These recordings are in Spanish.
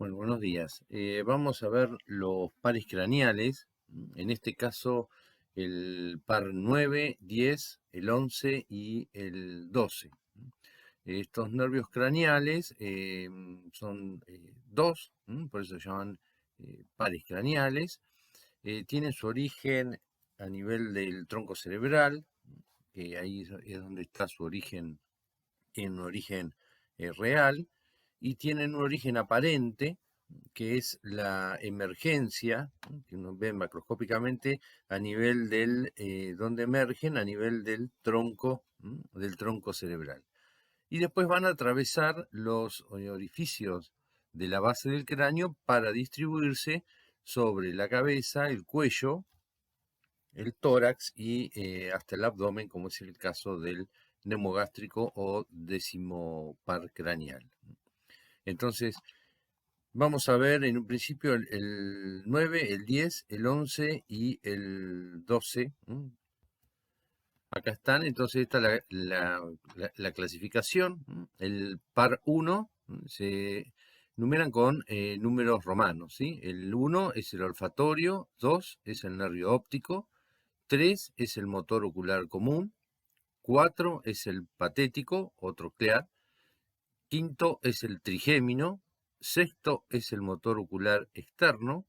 Bueno, buenos días. Vamos a ver los pares craneales, en este caso el par 9, 10, el 11 y el 12. Estos nervios craneales son dos, por eso se llaman pares craneales. Tienen su origen a nivel del tronco cerebral, que ahí es donde está su origen, tienen un origen real, y tienen un origen aparente, que es la emergencia, que uno ve macroscópicamente a nivel donde emergen a nivel del tronco cerebral. Y después van a atravesar los orificios de la base del cráneo para distribuirse sobre la cabeza, el cuello, el tórax y hasta el abdomen, como es el caso del neumogástrico o décimo par craneal. Entonces, vamos a ver en un principio el 9, el 10, el 11 y el 12. Acá están, entonces esta es la clasificación. El par 1 se numeran con números romanos, ¿sí? El 1 es el olfatorio, 2 es el nervio óptico, 3 es el motor ocular común, 4 es el patético o troclear, quinto es el trigémino, sexto es el motor ocular externo,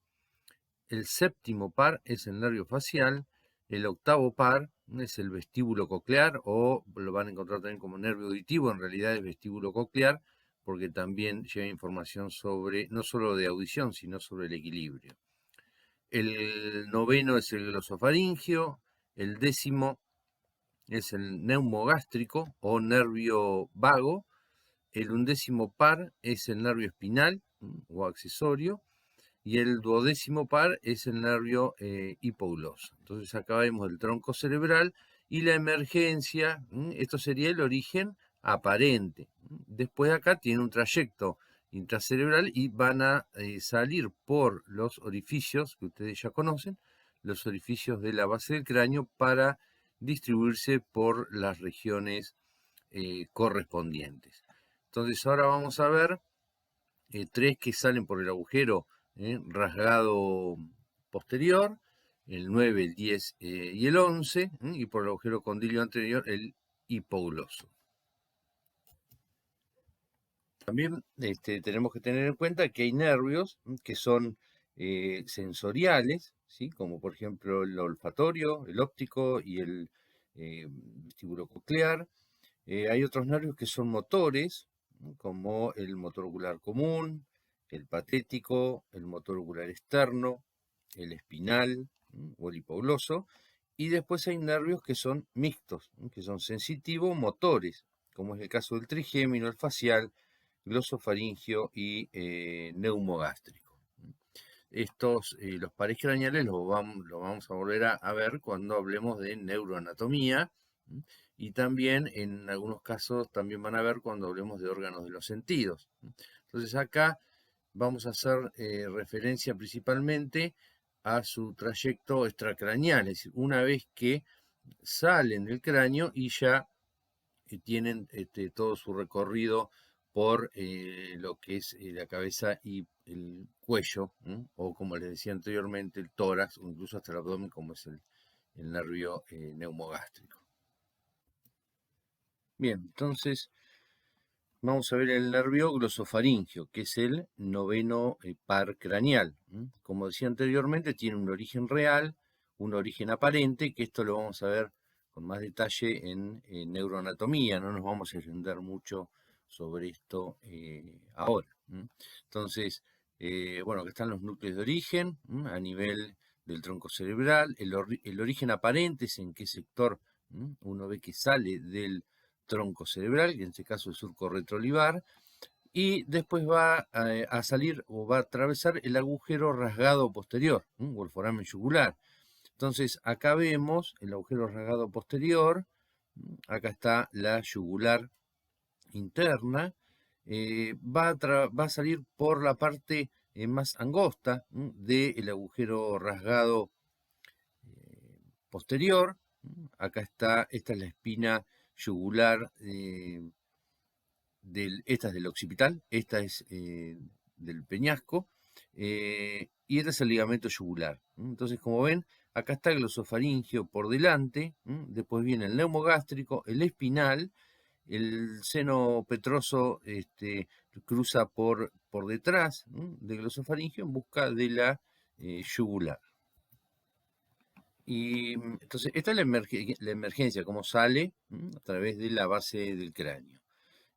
el séptimo par es el nervio facial, el octavo par es el vestíbulo coclear, o lo van a encontrar también como nervio auditivo, en realidad es vestíbulo coclear, porque también lleva información sobre, no solo de audición, sino sobre el equilibrio. El noveno es el glosofaringio, el décimo es el neumogástrico o nervio vago, el undécimo par es el nervio espinal o accesorio, y el duodécimo par es el nervio hipogloso. Entonces acá vemos el tronco cerebral y la emergencia. Esto sería el origen aparente. Después acá tiene un trayecto intracerebral y van a salir por los orificios que ustedes ya conocen, los orificios de la base del cráneo, para distribuirse por las regiones correspondientes. Entonces ahora vamos a ver tres que salen por el agujero rasgado posterior, el 9, el 10 y el 11, y por el agujero condilio anterior, el hipogloso. También tenemos que tener en cuenta que hay nervios que son sensoriales, ¿sí? Como por ejemplo el olfatorio, el óptico y el vestíbulo coclear. Hay otros nervios que son motores, ¿no? Como el motor ocular común, el patético, el motor ocular externo, el espinal, o el hipogloso. Y después hay nervios que son mixtos, que son sensitivo-motores, como es el caso del trigémino, el facial, glosofaringio y neumogástrico. Estos, los pares craneales, lo vamos a volver a ver cuando hablemos de neuroanatomía, y también en algunos casos también van a ver cuando hablemos de órganos de los sentidos. Entonces acá vamos a hacer referencia principalmente a su trayecto extracraneal, es decir, una vez que salen del cráneo y ya tienen todo su recorrido por lo que es la cabeza y el cuello, o como les decía anteriormente, el tórax, o incluso hasta el abdomen, como es el nervio neumogástrico. Bien, entonces vamos a ver el nervio glosofaringio, que es el noveno par craneal. Como decía anteriormente, tiene un origen real, un origen aparente, que esto lo vamos a ver con más detalle en neuroanatomía. No nos vamos a extender mucho sobre esto ahora. Entonces, bueno, que están los núcleos de origen a nivel del tronco cerebral. El origen aparente es en qué sector uno ve que sale del tronco cerebral, que en este caso es surco retroolivar, y después va a salir o va a atravesar el agujero rasgado posterior, o el foramen yugular. Entonces acá vemos el agujero rasgado posterior, acá está la yugular interna, va a salir por la parte más angosta del agujero rasgado posterior. Acá está, esta es la espina yugular, esta es del occipital, esta es del peñasco, y este es el ligamento yugular. Entonces, como ven, acá está el glosofaringio por delante, después viene el neumogástrico, el espinal, el seno petroso cruza por detrás del glosofaringio en busca de la yugular. Y entonces, esta es la emergencia, cómo sale a través de la base del cráneo.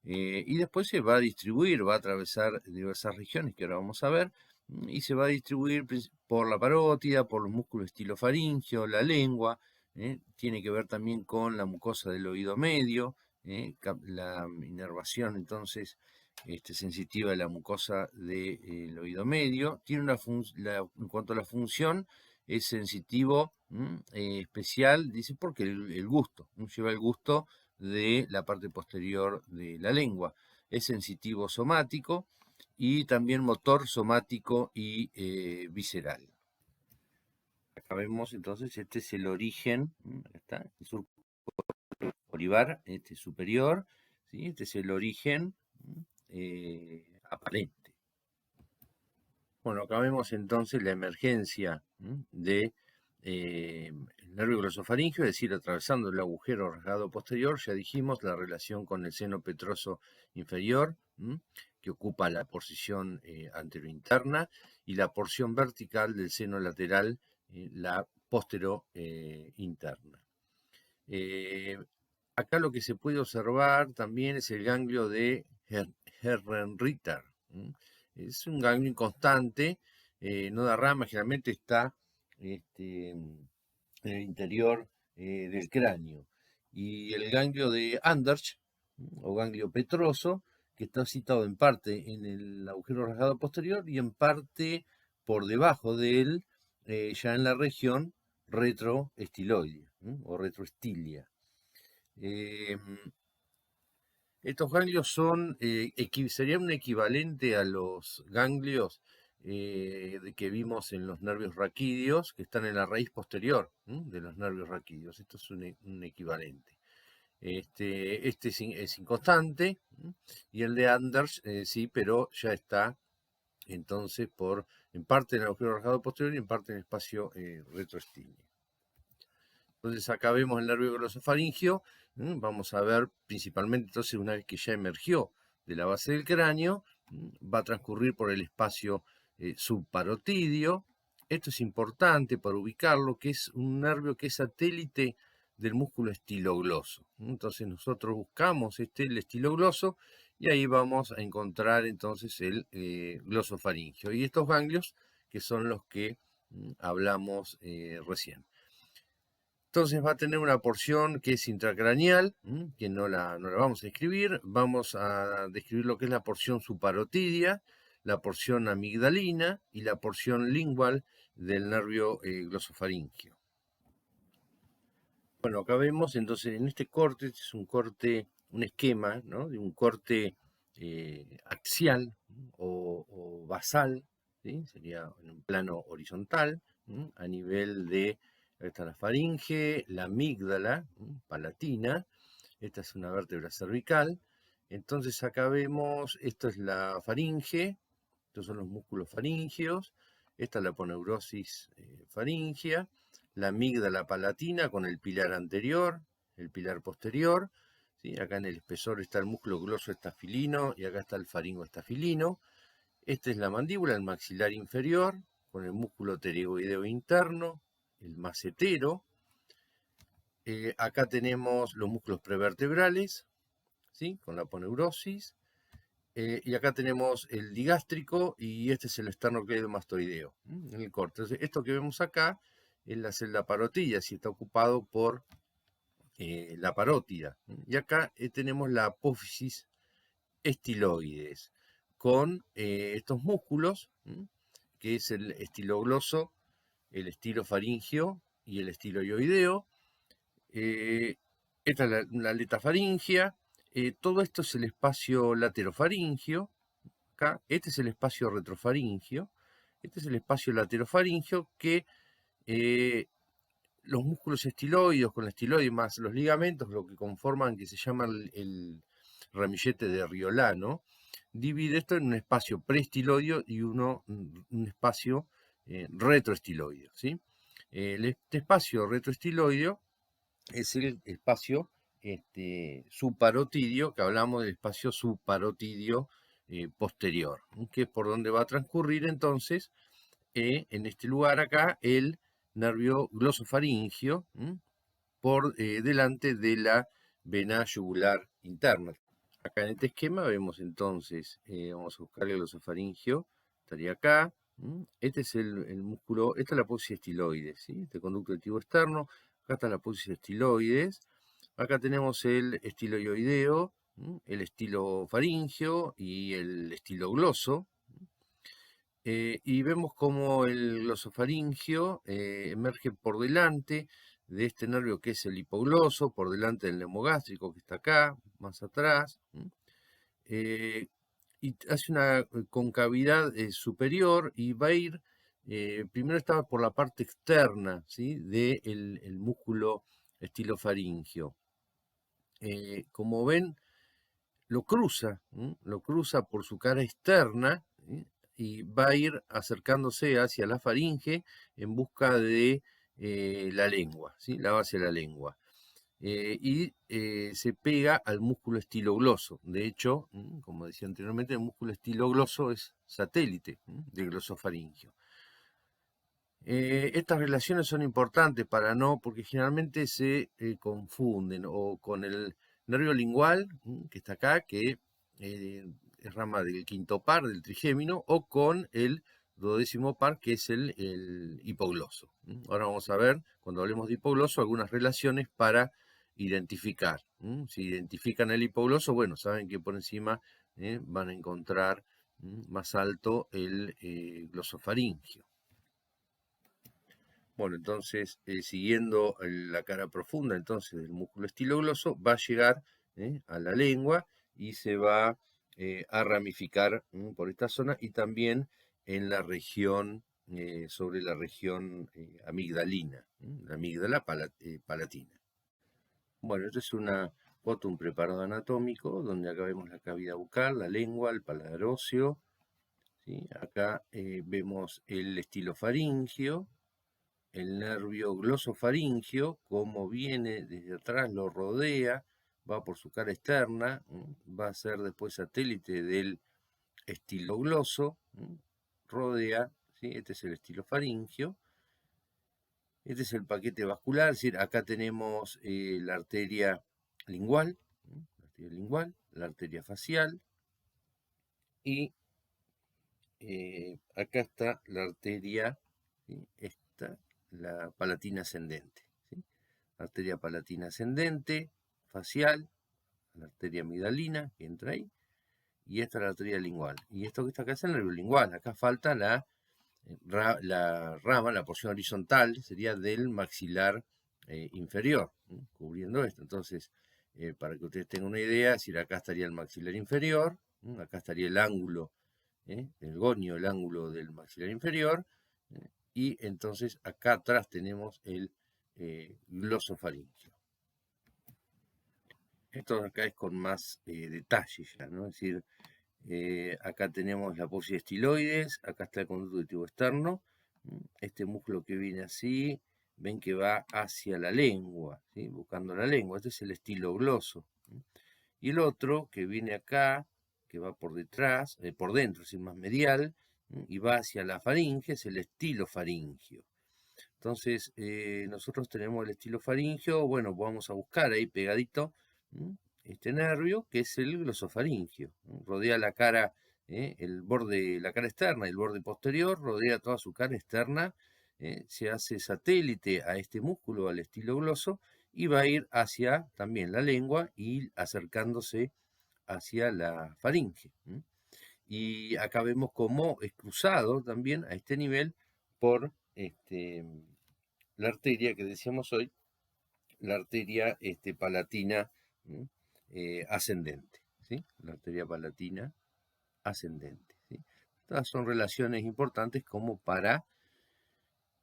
Y después se va a distribuir, va a atravesar diversas regiones que ahora vamos a ver, y se va a distribuir por la parótida, por los músculos estilofaringio, la lengua, tiene que ver también con la mucosa del oído medio, la inervación entonces sensitiva de la mucosa del oído medio. Tiene en cuanto a la función, es sensitivo especial, dice, porque el gusto, lleva el gusto de la parte posterior de la lengua. Es sensitivo somático y también motor somático y visceral. Acá vemos entonces, este es el origen, acá está, el surco olivar superior, ¿sí? Este es el origen aparente. Bueno, acá vemos entonces la emergencia de el nervio glosofaringio, es decir, atravesando el agujero rasgado posterior. Ya dijimos la relación con el seno petroso inferior, que ocupa la porción anterointerna, y la porción vertical del seno lateral, la postero-interna. Acá lo que se puede observar también es el ganglio de Herrnritter. Es un ganglio inconstante, no da rama, generalmente está en el interior del cráneo. Y el ganglio de Andersch, o ganglio petroso, que está situado en parte en el agujero rasgado posterior y en parte por debajo de él, ya en la región retroestiloidea o retroestilia. Estos ganglios serían un equivalente a los ganglios que vimos en los nervios raquídeos, que están en la raíz posterior de los nervios raquídeos. Esto es un equivalente. Este es inconstante, y el de Anders sí, pero ya está entonces en parte en el agujero rasgado posterior y en parte en el espacio retroestíleo. Entonces acá vemos el nervio glosofaringio. Vamos a ver principalmente entonces, una vez que ya emergió de la base del cráneo, va a transcurrir por el espacio subparotidio. Esto es importante para ubicarlo, que es un nervio que es satélite del músculo estilogloso. Entonces nosotros buscamos el estilogloso y ahí vamos a encontrar entonces el glosofaringio. Y estos ganglios que son los que hablamos recién. Entonces va a tener una porción que es intracraneal, que no la vamos a escribir. Vamos a describir lo que es la porción subparotidia, la porción amigdalina y la porción lingual del nervio glosofaringio. Bueno, acá vemos entonces en este corte, este es un esquema, ¿no?, de un corte axial o basal, ¿sí? Sería en un plano horizontal, a nivel de, acá está la faringe, la amígdala palatina. Esta es una vértebra cervical. Entonces acá vemos, esto es la faringe, estos son los músculos faringeos, esta es la aponeurosis faringea, la amígdala palatina con el pilar anterior, el pilar posterior, ¿sí? Acá en el espesor está el músculo glosoestafilino y acá está el faringoestafilino. Esta es la mandíbula, el maxilar inferior, con el músculo pterygoideo interno, el macetero. Acá tenemos los músculos prevertebrales, ¿sí?, con la aponeurosis. Y acá tenemos el digástrico y este es el esternocleidomastoideo en el corte. Entonces, esto que vemos acá es la celda parotidia, si está ocupado por la parótida. Y acá tenemos la apófisis estiloides con estos músculos, que es el estilogloso, el estilofaringio y el estiloioideo. Esta es la aleta faringea. Todo esto es el espacio laterofaringio. Acá, este es el espacio retrofaringio. Este es el espacio laterofaringio que los músculos estiloides con la estiloide más los ligamentos, lo que conforman, que se llama el ramillete de Riolano, divide esto en un espacio preestiloideo y un espacio retroestiloideo, ¿sí? Este espacio retroestiloideo es el espacio subparotidio, que hablamos del espacio subparotidio posterior, que es por donde va a transcurrir entonces, en este lugar acá, el nervio glosofaringio, por delante de la vena yugular interna. Acá en este esquema vemos entonces, vamos a buscar el glosofaringio, estaría acá. Este es el músculo, esta es la apófisis estiloides, ¿sí? Este conducto activo externo, acá está la apófisis estiloides, acá tenemos el estiloioideo, el estilofaringio y el estilogloso. Y vemos cómo el glosofaringio emerge por delante de este nervio que es el hipogloso, por delante del neumogástrico que está acá, más atrás, y hace una concavidad superior y va a ir, primero estaba por la parte externa, ¿sí? Del el músculo estilofaringio. Como ven, lo cruza por su cara externa, ¿sí? Y va a ir acercándose hacia la faringe en busca de la lengua, ¿sí? La base de la lengua. Y se pega al músculo estilogloso. De hecho, como decía anteriormente, el músculo estilogloso es satélite del glosofaringio. Estas relaciones son importantes para no, porque generalmente se confunden o con el nervio lingual, que está acá, que es rama del quinto par, del trigémino, o con el duodécimo par, que es el hipogloso. Ahora vamos a ver, cuando hablemos de hipogloso, algunas relaciones para identificar. Si identifican el hipogloso, bueno, saben que por encima van a encontrar más alto el glosofaringio. Bueno, entonces, siguiendo la cara profunda entonces del músculo estilogloso, va a llegar a la lengua y se va a ramificar por esta zona y también en la región, sobre la región amigdalina, la amígdala palatina. Bueno, esto es una foto, un preparado anatómico, donde acá vemos la cavidad bucal, la lengua, el paladar óseo, ¿sí? Acá vemos el estilofaringio, el nervio glosofaringio, como viene desde atrás, lo rodea, va por su cara externa, va a ser después satélite del estilogloso, rodea, ¿sí? Este es el estilofaringio. Este es el paquete vascular, es decir, acá tenemos la arteria lingual, la arteria facial, y acá está la arteria, ¿sí? Esta, la palatina ascendente, ¿sí? Arteria palatina ascendente, facial, la arteria amigdalina que entra ahí, y esta es la arteria lingual. Y esto que está acá es el nervio lingual, acá falta la rama, la porción horizontal, sería del maxilar inferior, cubriendo esto. Entonces, para que ustedes tengan una idea, es decir, acá estaría el maxilar inferior, acá estaría el ángulo, el gonio, el ángulo del maxilar inferior, y entonces acá atrás tenemos el glosofaringio. Esto acá es con más detalle ya, ¿no? Es decir, acá tenemos la apófisis estiloides, acá está el conducto auditivo externo, este músculo que viene así, ven que va hacia la lengua, ¿sí? Buscando la lengua, este es el estilogloso. Y el otro que viene acá, que va por detrás, por dentro, es decir, más medial, y va hacia la faringe, es el estilofaringio. Entonces, nosotros tenemos el estilofaringio, bueno, vamos a buscar ahí pegadito este nervio, que es el glosofaringio. Rodea la cara, el borde, la cara externa y el borde posterior, rodea toda su cara externa, se hace satélite a este músculo, al estilogloso, y va a ir hacia también la lengua y acercándose hacia la faringe. Y acá vemos cómo es cruzado también a este nivel por la arteria que decíamos hoy, la arteria palatina ascendente, ¿sí? La arteria palatina ascendente, ¿sí? Estas son relaciones importantes como para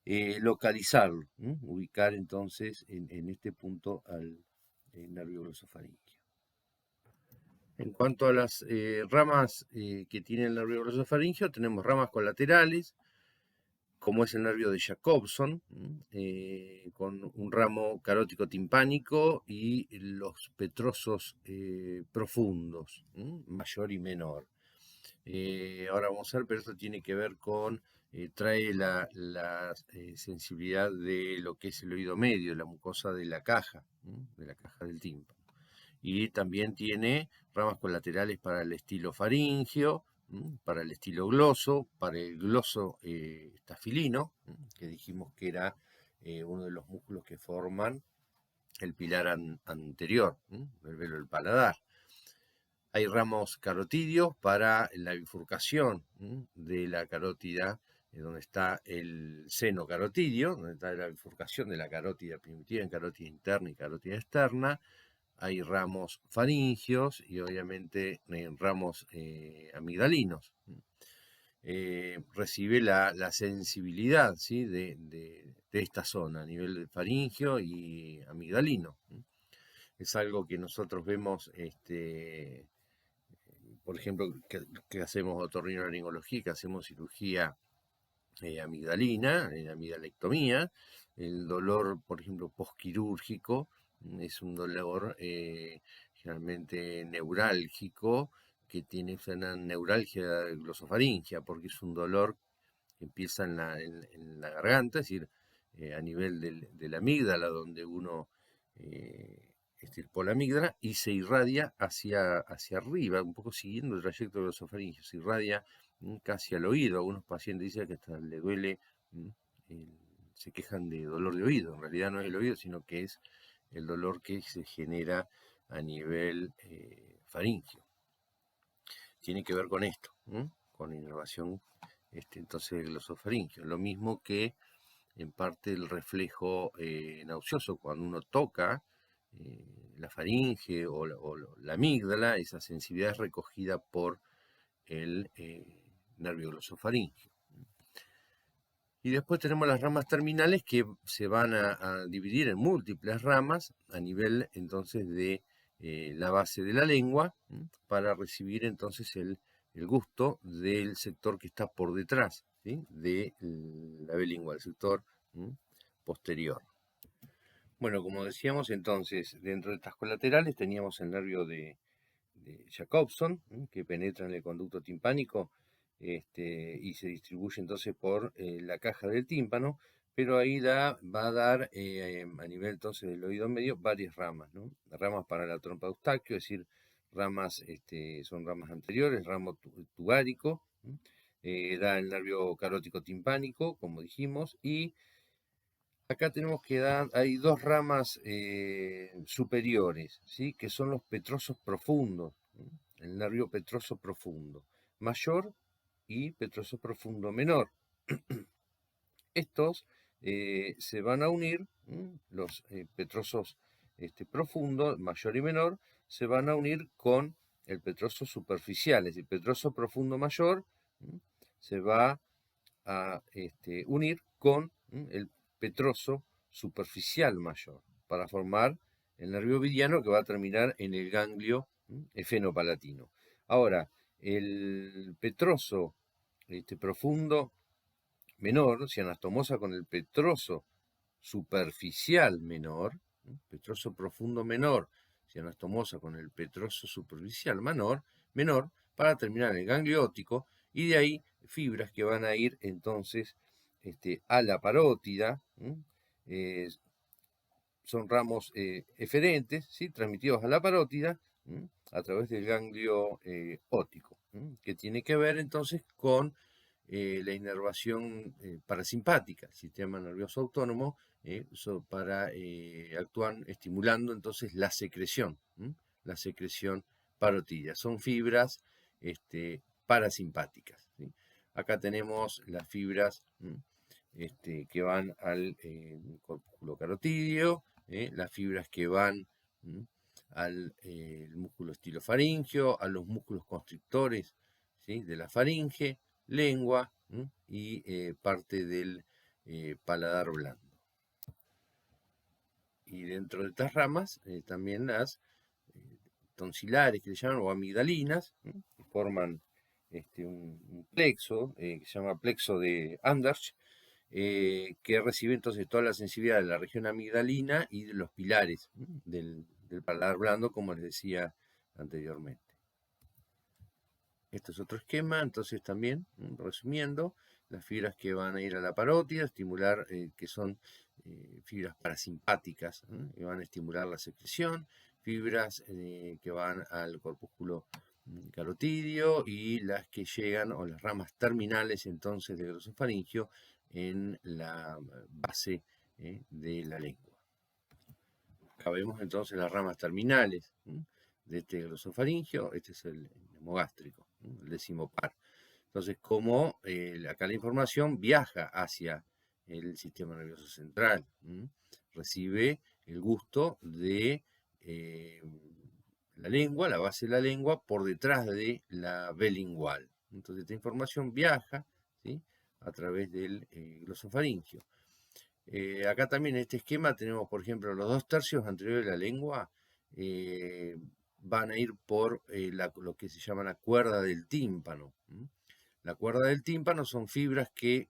localizarlo, ubicar entonces en este punto al nervio glosofaringio. En cuanto a las ramas que tiene el nervio glosofaringeo, tenemos ramas colaterales, como es el nervio de Jacobson, con un ramo carótico timpánico y los petrosos profundos, mayor y menor. Ahora vamos a ver, pero esto tiene que ver con, trae la sensibilidad de lo que es el oído medio, la mucosa de la caja del tímpano. Y también tiene ramas colaterales para el estilo faringeo, para el estilo gloso, para el gloso estafilino, que dijimos que era uno de los músculos que forman el pilar anterior, el velo del paladar. Hay ramos carotidios para la bifurcación de la carótida, donde está el seno carotidio, donde está la bifurcación de la carótida primitiva en carótida interna y carótida externa. Hay ramos faringios y obviamente ramos amigdalinos. Recibe la sensibilidad, ¿sí? de esta zona a nivel de faringio y amigdalino. Es algo que nosotros vemos, por ejemplo, que hacemos otorrinolaringología, que hacemos cirugía amigdalina, amigdalectomía. El dolor, por ejemplo, postquirúrgico, es un dolor generalmente neurálgico, que tiene una neuralgia glosofaringia, porque es un dolor que empieza en la garganta, es decir, a nivel de la amígdala, donde uno estirpó la amígdala, y se irradia hacia arriba, un poco siguiendo el trayecto glosofaringio, se irradia casi al oído. Algunos pacientes dicen que hasta le duele, se quejan de dolor de oído. En realidad no es el oído, sino que es el dolor que se genera a nivel faringio. Tiene que ver con esto, con la inervación entonces del glosofaringio. Lo mismo que en parte el reflejo nauseoso cuando uno toca la faringe o la amígdala, esa sensibilidad es recogida por el nervio glosofaringio. Y después tenemos las ramas terminales que se van a dividir en múltiples ramas a nivel entonces de la base de la lengua, para recibir entonces el gusto del sector que está por detrás, ¿sí? De la lengua, el sector posterior. Bueno, como decíamos entonces, dentro de estas colaterales teníamos el nervio de Jacobson, que penetra en el conducto timpánico y se distribuye entonces por la caja del tímpano, pero ahí va a dar a nivel entonces del oído medio varias ramas, ¿no? Ramas para la trompa de Eustaquio, es decir, ramas, son ramas anteriores, ramo tubárico, da el nervio carótico timpánico, como dijimos, y acá tenemos que dar, hay dos ramas superiores, ¿sí? Que son los petrosos profundos, el nervio petroso profundo mayor y petroso profundo menor. Estos se van a unir, los petrosos profundos, mayor y menor, se van a unir con el petroso superficial, es decir, el petroso profundo mayor se va a unir con el petroso superficial mayor para formar el nervio ovidiano, que va a terminar en el ganglio efenopalatino. Ahora, el petroso profundo menor, si anastomosa con el petroso superficial menor, petroso profundo menor, si anastomosa con el petroso superficial menor, para terminar en el ganglio óptico, y de ahí fibras que van a ir entonces a la parótida, son ramos eferentes, ¿sí? Transmitidos a la parótida a través del ganglio óptico, que tiene que ver entonces con la inervación parasimpática, el sistema nervioso autónomo, para actuar estimulando entonces la secreción parotidia. Son fibras parasimpáticas, ¿sí? Acá tenemos las fibras que van al corpúsculo carotidio, las fibras que van al músculo estilofaringeo, a los músculos constrictores, ¿sí? De la faringe, lengua y parte del paladar blando. Y dentro de estas ramas también las tonsilares que le llaman, o amigdalinas, que forman un plexo, que se llama plexo de Andersch, que recibe entonces toda la sensibilidad de la región amigdalina y de los pilares del paladar blando, como les decía anteriormente. Este es otro esquema, entonces también, resumiendo, las fibras que van a ir a la parótida, estimular, que son fibras parasimpáticas, que van a estimular la secreción, fibras que van al corpúsculo carotidio y las que llegan, o las ramas terminales entonces del glosofaringio en la base de la lengua. Acá vemos entonces las ramas terminales de este glosofaringio. Este es el hemogástrico, el décimo par. Entonces, como acá la información viaja hacia el sistema nervioso central, recibe el gusto de la lengua, la base de la lengua, por detrás de la B lingual. Entonces, esta información viaja, ¿sí?, a través del glosofaringio. Acá también en este esquema tenemos, por ejemplo, los 2/3 anteriores de la lengua van a ir por lo que se llama la cuerda del tímpano. La cuerda del tímpano son fibras que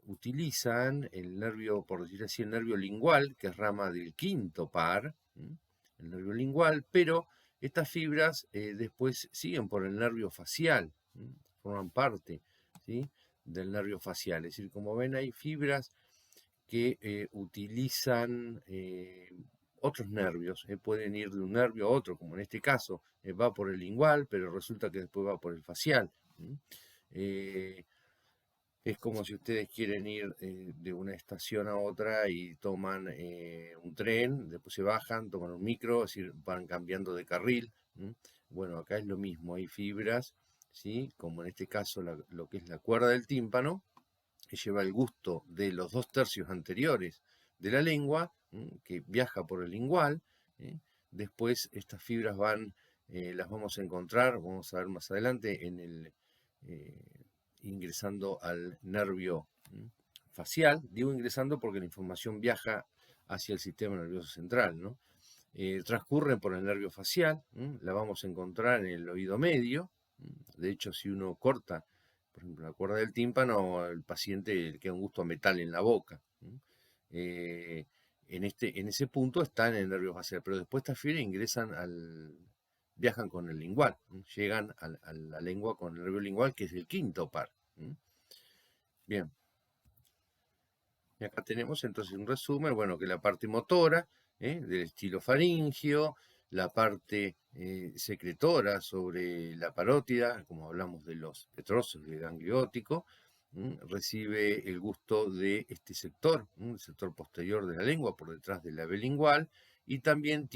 utilizan el nervio, por decir así, el nervio lingual, que es rama del quinto par, el nervio lingual, pero estas fibras después siguen por el nervio facial, forman parte, ¿sí?, del nervio facial. Es decir, como ven, hay fibras que utilizan otros nervios, pueden ir de un nervio a otro, como en este caso va por el lingual, pero resulta que después va por el facial. Es como si ustedes quieren ir de una estación a otra y toman un tren, después se bajan, toman un micro, es decir, van cambiando de carril. Bueno, acá es lo mismo, hay fibras, ¿sí?, como en este caso lo que es la cuerda del tímpano, que lleva el gusto de los 2/3 anteriores de la lengua, que viaja por el lingual. Después estas fibras las vamos a encontrar, vamos a ver más adelante, ingresando al nervio facial. Digo ingresando porque la información viaja hacia el sistema nervioso central, ¿no? Transcurren por el nervio facial, la vamos a encontrar en el oído medio. De hecho, si uno corta, por ejemplo, la cuerda del tímpano, al paciente le queda un gusto a metal en la boca. En ese punto está en el nervio facial, pero después estas fibras viajan con el lingual, llegan a la lengua con el nervio lingual, que es el quinto par. Bien. Y acá tenemos entonces un resumen, bueno, que la parte motora del estilo faringio, la parte secretora sobre la parótida, como hablamos de los petrosos del gangliótico, recibe el gusto de este sector, el sector posterior de la lengua, por detrás de la B lingual, y también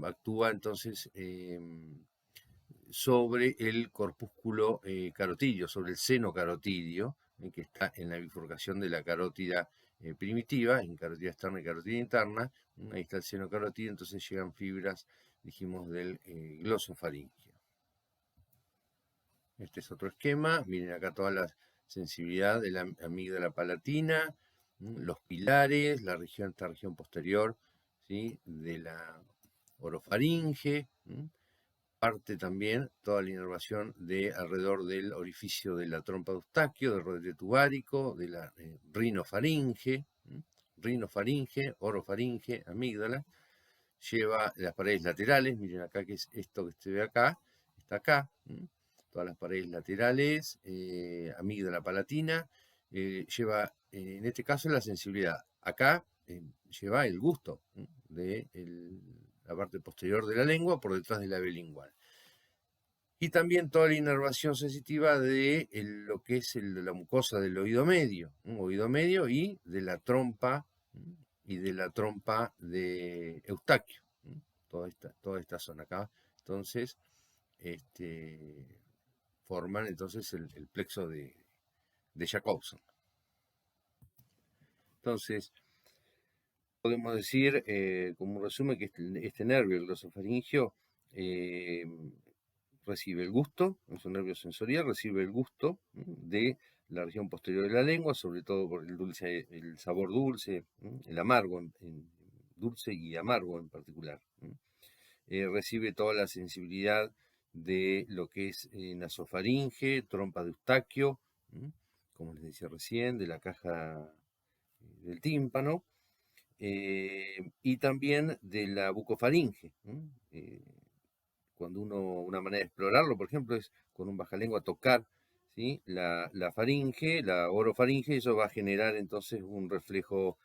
actúa entonces sobre el corpúsculo carotidio, sobre el seno carotidio, que está en la bifurcación de la carótida primitiva, en carótida externa y carótida interna. Ahí está el seno carotidio, entonces llegan fibras, dijimos, del glosofaringio. Este es otro esquema. Miren acá toda la sensibilidad de la amígdala palatina, los pilares, esta región posterior, ¿sí?, de la orofaringe. Parte también toda la inervación alrededor del orificio de la trompa de Eustaquio, del rodete tubárico, de la rinofaringe, orofaringe, amígdala. Lleva las paredes laterales, miren acá que es esto que se ve acá, está acá, todas las paredes laterales, amígdala palatina, lleva en este caso la sensibilidad. Acá lleva el gusto de la parte posterior de la lengua por detrás de la B lingual. Y también toda la inervación sensitiva de lo que es la mucosa del oído medio y de la trompa de Eustaquio, toda esta zona acá. Entonces, forman entonces el plexo de Jacobson. Entonces, podemos decir, como un resumen, que este nervio, el glosofaringio, recibe el gusto, es un nervio sensorial, recibe el gusto de la región posterior de la lengua, sobre todo por el sabor dulce, el amargo, dulce y amargo en particular. recibe toda la sensibilidad de lo que es nasofaringe, trompa de Eustaquio, como les decía recién, de la caja del tímpano, y también de la bucofaringe. Cuando una manera de explorarlo, por ejemplo, es con un bajalengua tocar, ¿sí?, la faringe, la orofaringe, y eso va a generar entonces un reflejo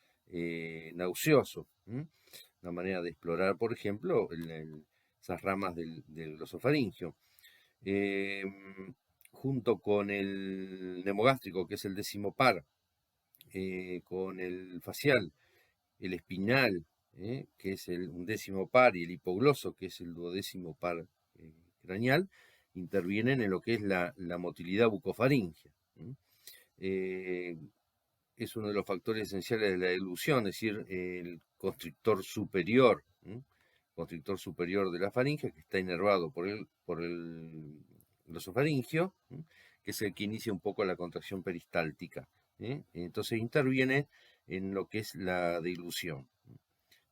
nauseoso. Una manera de explorar, por ejemplo, esas ramas del glosofaringio. Eh, Junto con el nemogástrico, que es el décimo par, con el facial, el espinal, que es el undécimo par, y el hipogloso, que es el duodécimo par craneal, intervienen en lo que es la motilidad bucofaringea. Es uno de los factores esenciales de la dilución, es decir, el constrictor superior, constrictor superior de la faringe, que está inervado por el glosofaringio, que es el que inicia un poco la contracción peristáltica. Entonces interviene en lo que es la dilución.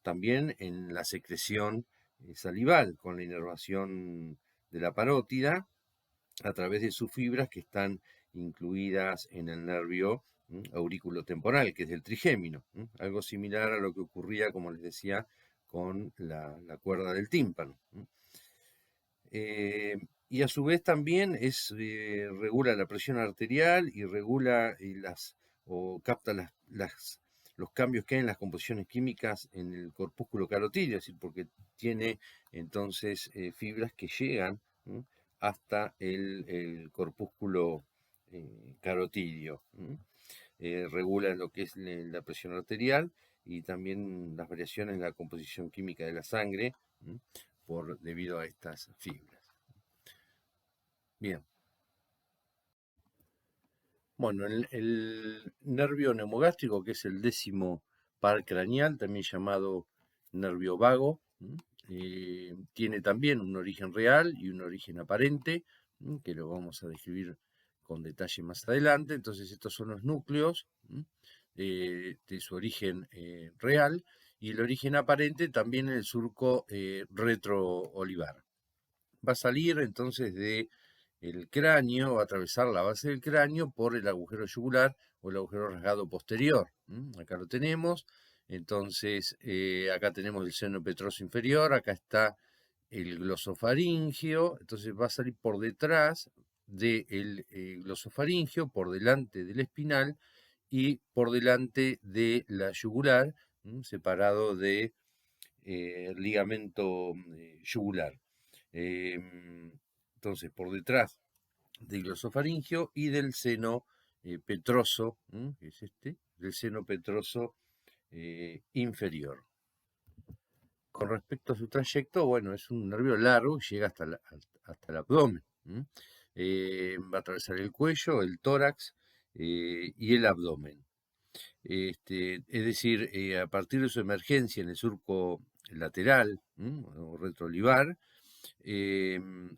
También en la secreción salival, con la inervación de la parótida, a través de sus fibras que están incluidas en el nervio auriculotemporal, que es del trigémino. Algo similar a lo que ocurría, como les decía, con la cuerda del tímpano. Y a su vez también regula la presión arterial y regula o capta los cambios que hay en las composiciones químicas en el corpúsculo carotídeo, es decir, porque tiene entonces fibras que llegan hasta el corpúsculo carotídeo. Regula lo que es la presión arterial y también las variaciones en la composición química de la sangre debido a estas fibras. Bien. Bueno, el nervio neumogástrico, que es el décimo par craneal, también llamado nervio vago, tiene también un origen real y un origen aparente, que lo vamos a describir con detalle más adelante. Entonces, estos son los núcleos de su origen real, y el origen aparente también en el surco retroolivar. Va a salir entonces de el cráneo, va a atravesar la base del cráneo por el agujero yugular o el agujero rasgado posterior. Acá lo tenemos. Entonces, acá tenemos el seno petroso inferior, acá está el glosofaringio. Entonces va a salir por detrás del glosofaringio, por delante del espinal y por delante de la yugular, separado de ligamento yugular. Entonces, por detrás del glosofaringio y del seno petroso, que es del seno petroso inferior. Con respecto a su trayecto, bueno, es un nervio largo, llega hasta el abdomen. Va a atravesar el cuello, el tórax y el abdomen. Es decir, a partir de su emergencia en el surco lateral o retroolivar,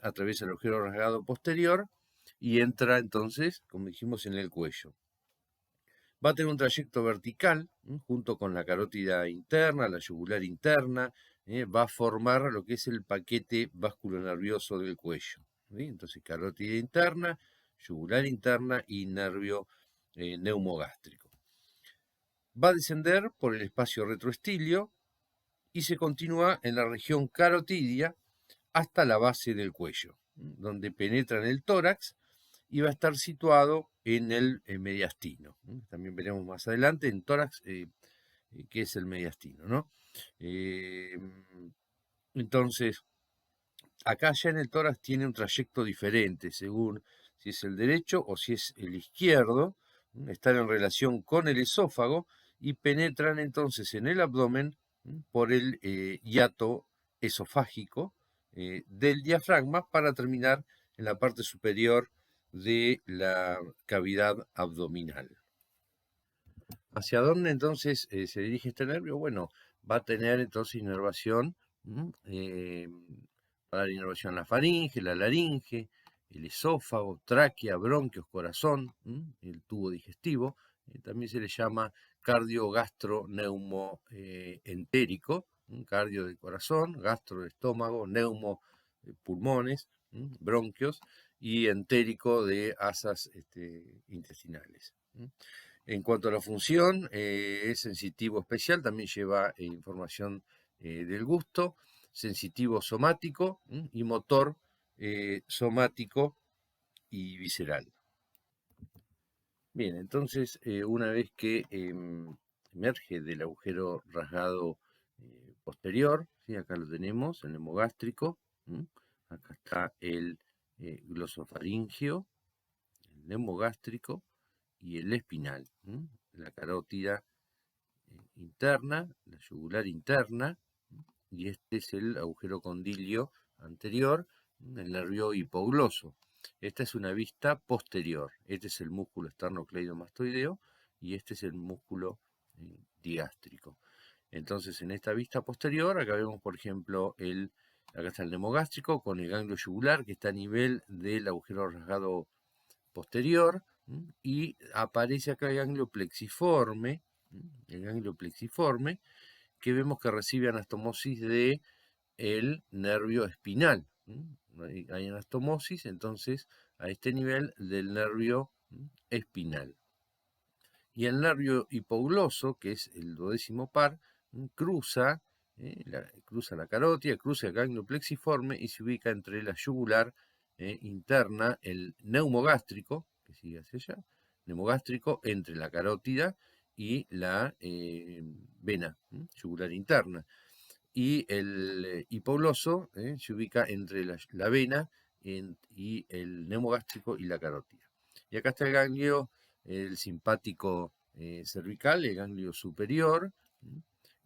atraviesa el agujero rasgado posterior y entra entonces, como dijimos, en el cuello. Va a tener un trayecto vertical junto con la carótida interna, la yugular interna, va a formar lo que es el paquete vasculonervioso del cuello. Entonces, carótida interna, yugular interna y nervio neumogástrico. Va a descender por el espacio retroestilio y se continúa en la región carotidia hasta la base del cuello, donde penetra en el tórax y va a estar situado en el mediastino. También veremos más adelante en tórax qué es el mediastino, ¿no? Entonces, acá ya en el tórax tiene un trayecto diferente según si es el derecho o si es el izquierdo. Están en relación con el esófago y penetran entonces en el abdomen por el hiato esofágico del diafragma para terminar en la parte superior de la cavidad abdominal. ¿Hacia dónde entonces se dirige este nervio? Bueno, va a tener entonces inervación, va a dar inervación a la faringe, la laringe, el esófago, tráquea, bronquios, corazón, el tubo digestivo. También se le llama cardiogastroneumoentérico, cardio del corazón, gastro de estómago, neumo pulmones, bronquios, y entérico de asas intestinales. En cuanto a la función, es sensitivo especial, también lleva información del gusto, sensitivo somático y motor somático y visceral. Bien, entonces una vez que emerge del agujero rasgado posterior, ¿sí? Acá lo tenemos, el nemogástrico, acá está el glosofaringio, el nemogástrico y el espinal, la carótida interna, la yugular interna, y este es el agujero condilio anterior, el nervio hipogloso. Esta es una vista posterior. Este es el músculo esternocleidomastoideo y este es el músculo digástrico. Entonces, en esta vista posterior, acá vemos, por ejemplo, acá está el nemogástrico con el ganglio yugular que está a nivel del agujero rasgado posterior, y aparece acá el ganglio plexiforme, que vemos que recibe anastomosis de el nervio espinal. Hay anastomosis, entonces, a este nivel del nervio espinal. Y el nervio hipogloso, que es el duodécimo par, cruza la carótida, cruza el ganglio plexiforme y se ubica entre la yugular interna, el neumogástrico, que sigue hacia allá, neumogástrico entre la carótida y la vena yugular interna. Y el hipogloso se ubica entre la vena y el neumogástrico y la carótida. Y acá está el ganglio, el simpático cervical, el ganglio superior,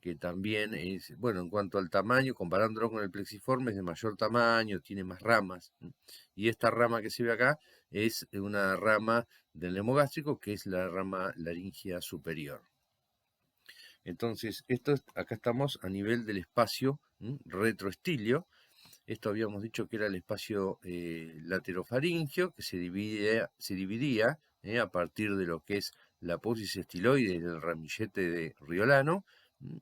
que también es, bueno, en cuanto al tamaño, comparándolo con el plexiforme, es de mayor tamaño, tiene más ramas. Y esta rama que se ve acá es una rama del neumogástrico, que es la rama laringea superior. Entonces, acá estamos a nivel del espacio retroestilio. Esto habíamos dicho que era el espacio laterofaringio, que se dividía a partir de lo que es la apófisis estiloide del ramillete de Riolano,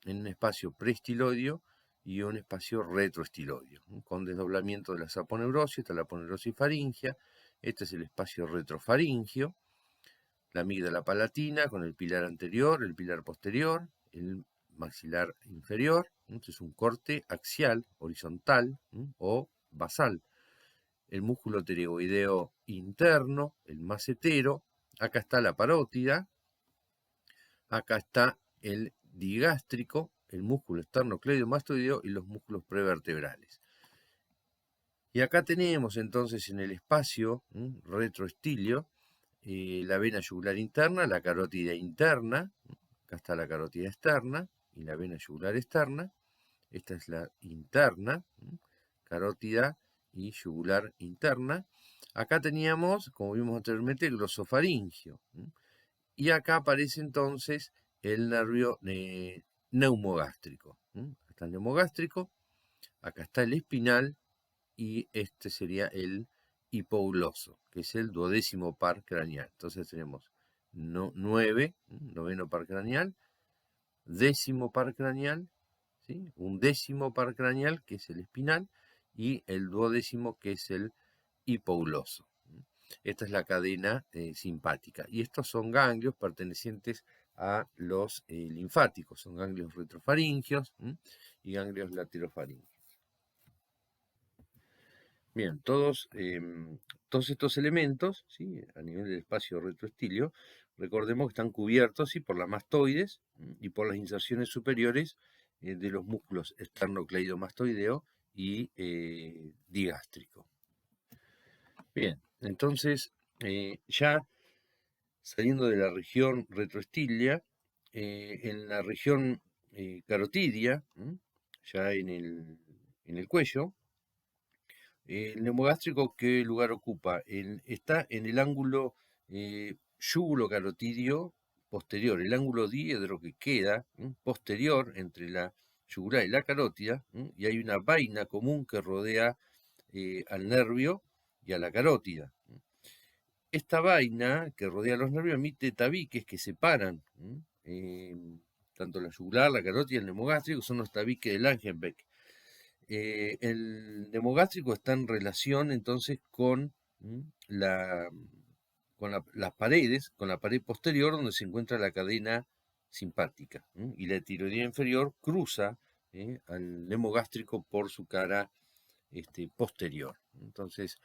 en un espacio preestiloideo y un espacio retroestiloideo, con desdoblamiento de la saponeurosis, esta es la aponeurosis faringea, este es el espacio retrofaringio, la amígdala palatina con el pilar anterior, el pilar posterior, el maxilar inferior. Este es un corte axial, horizontal o basal. El músculo pterygoideo interno, el macetero. Acá está la parótida. Acá está el digástrico, el músculo esternocleidomastoideo y los músculos prevertebrales. Y acá tenemos entonces en el espacio retroestilio la vena yugular interna, la carótida interna, acá está la carótida externa y la vena yugular externa, esta es la interna, carótida y yugular interna. Acá teníamos, como vimos anteriormente, el glosofaringio, y acá aparece entonces el nervio neumogástrico. Acá está el neumogástrico, acá está el espinal y este sería el hipogloso, que es el duodécimo par craneal. Entonces tenemos 9, noveno par craneal, décimo par craneal, ¿sí? Un décimo par craneal, que es el espinal, y el duodécimo, que es el hipogloso. Esta es la cadena simpática. Y estos son ganglios pertenecientes a los linfáticos. Son ganglios retrofaringios y ganglios laterofaringios. Bien, todos estos elementos, ¿sí? A nivel del espacio retroestilio, recordemos que están cubiertos, ¿sí? Por la mastoides y por las inserciones superiores de los músculos esternocleidomastoideo y digástrico. Bien, entonces ya saliendo de la región retroestilia, en la región carotidia, ya en el cuello, el neumogástrico, ¿qué lugar ocupa? Está en el ángulo yugulo-carotidio posterior, el ángulo diedro que queda posterior entre la yugular y la carótida, y hay una vaina común que rodea al nervio y a la carótida. Esta vaina que rodea los nervios emite tabiques que separan tanto la yugular, la carótida y el neumogástrico son los tabiques de Langenbeck. El neumogástrico está en relación entonces con las paredes, con la pared posterior donde se encuentra la cadena simpática, y la tiroidea inferior cruza al neumogástrico por su cara posterior. Entonces,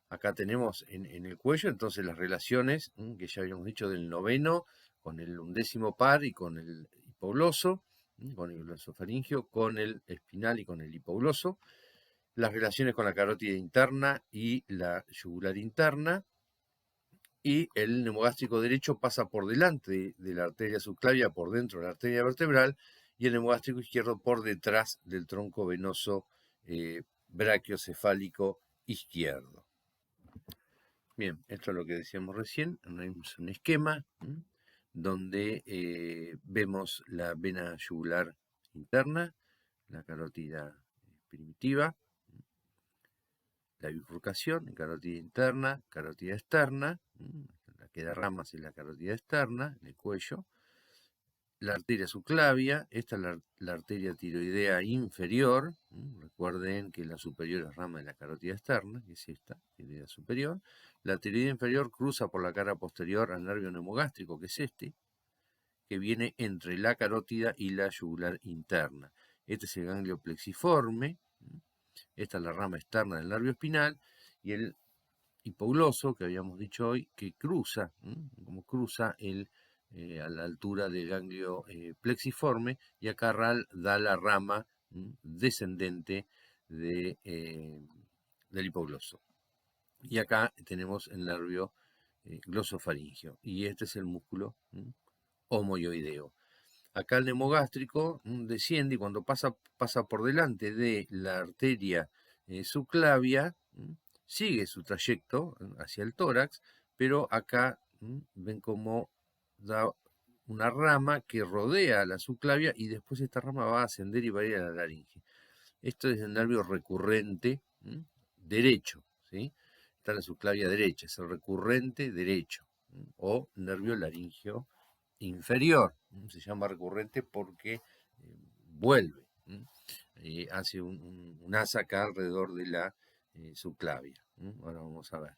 acá tenemos en el cuello entonces las relaciones que ya habíamos dicho del noveno con el 11º par y con el hipogloso, con el glosofaringio, con el espinal y con el hipogloso, las relaciones con la carótida interna y la yugular interna, y el neumogástrico derecho pasa por delante de la arteria subclavia, por dentro de la arteria vertebral, y el neumogástrico izquierdo por detrás del tronco venoso brachiocefálico izquierdo. Bien, esto es lo que decíamos recién, es un esquema donde vemos la vena yugular interna, la carótida primitiva, la bifurcación, carótida interna, carótida externa, la que da ramas es la carótida externa, en el cuello, la arteria subclavia, esta es la arteria tiroidea inferior, recuerden que la superior es rama de la carótida externa, que es esta, tiroidea superior, la tiroidea inferior cruza por la cara posterior al nervio neumogástrico, que es este, que viene entre la carótida y la yugular interna. Este es el ganglio plexiforme, esta es la rama externa del nervio espinal, y el hipogloso, que habíamos dicho hoy, que cruza, como cruza a la altura del ganglio plexiforme, y acá da la rama descendente del hipogloso. Y acá tenemos el nervio glosofaringio, y este es el músculo homoioideo. Acá el neumogástrico desciende y cuando pasa por delante de la arteria subclavia, sigue su trayecto hacia el tórax, pero acá ven cómo da una rama que rodea la subclavia y después esta rama va a ascender y va a ir a la laringe. Esto es el nervio recurrente derecho, ¿sí? Está en la subclavia derecha, es el recurrente derecho, o nervio laringio inferior. Se llama recurrente porque vuelve, hace un asa acá alrededor de la subclavia. Ahora vamos a ver.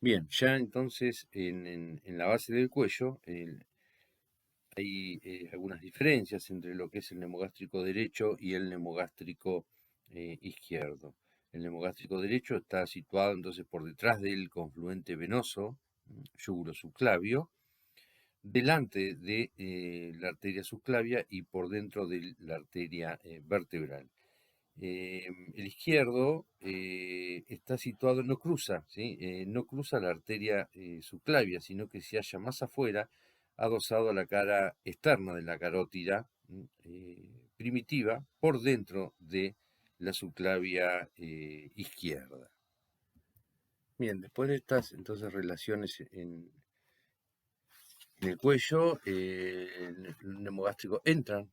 Bien, ya entonces en la base del cuello hay algunas diferencias entre lo que es el neumogástrico derecho y el neumogástrico izquierdo. El neumogástrico derecho está situado entonces por detrás del confluente venoso yugurosubclavio, delante de la arteria subclavia y por dentro de la arteria vertebral. El izquierdo está situado, no cruza, ¿sí? No cruza la arteria subclavia, sino que se halla más afuera, adosado a la cara externa de la carótida primitiva, por dentro de la subclavia izquierda. Bien, después de estas entonces relaciones en el cuello, el neumogástrico entran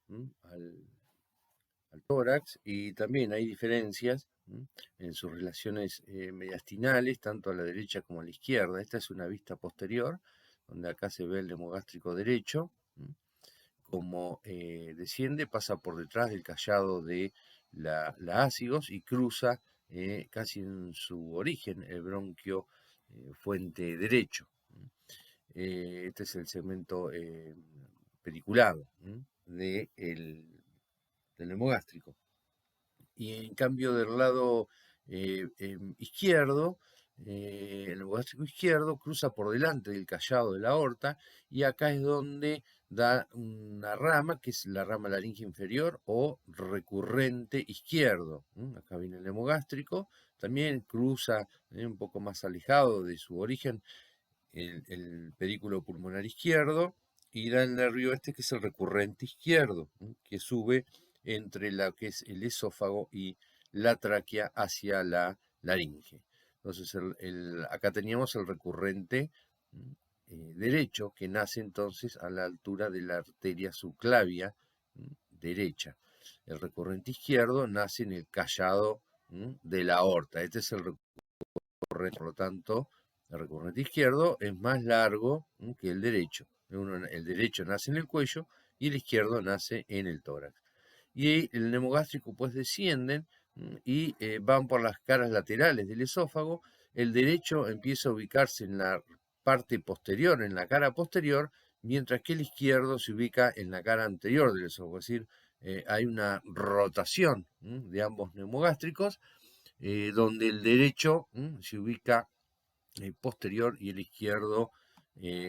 al tórax, y también hay diferencias en sus relaciones mediastinales, tanto a la derecha como a la izquierda. Esta es una vista posterior, donde acá se ve el neumogástrico derecho, como desciende, pasa por detrás del callado de la ácigos y cruza casi en su origen el bronquio fuente derecho. Este es el segmento pediculado del neumogástrico. Y en cambio del lado izquierdo, el neumogástrico izquierdo cruza por delante del callado de la aorta, y acá es donde da una rama, que es la rama laringe inferior o recurrente izquierdo. Acá viene el neumogástrico, también cruza un poco más alejado de su origen el pedículo pulmonar izquierdo, y da el nervio este que es el recurrente izquierdo, que sube entre lo que es el esófago y la tráquea hacia la laringe. Entonces acá teníamos el recurrente derecho, que nace entonces a la altura de la arteria subclavia derecha. El recurrente izquierdo nace en el callado de la aorta. Este es el recurrente, por lo tanto, el recurrente izquierdo es más largo que el derecho. el derecho nace en el cuello y el izquierdo nace en el tórax. Y el neumogástrico pues descienden y van por las caras laterales del esófago. El derecho empieza a ubicarse en la parte posterior, en la cara posterior, mientras que el izquierdo se ubica en la cara anterior del esófago. Es decir, hay una rotación de ambos neumogástricos, donde el derecho se ubica posterior y el izquierdo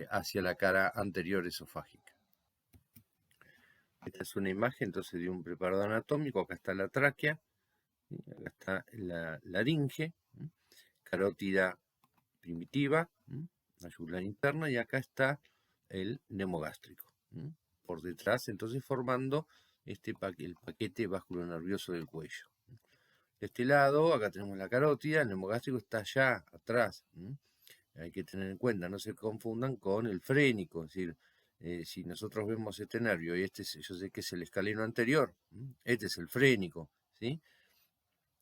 hacia la cara anterior esofágica. Esta es una imagen entonces de un preparador anatómico. Acá está la tráquea, acá está la laringe, carótida primitiva, la yugular interna, y acá está el neumogástrico. Por detrás, entonces formando el paquete vasculonervioso del cuello. De este lado, acá tenemos la carótida, el neumogástrico está allá atrás. Hay que tener en cuenta, no se confundan con el frénico, es decir, si nosotros vemos este nervio y yo sé que es el escaleno anterior, este es el frénico, ¿sí?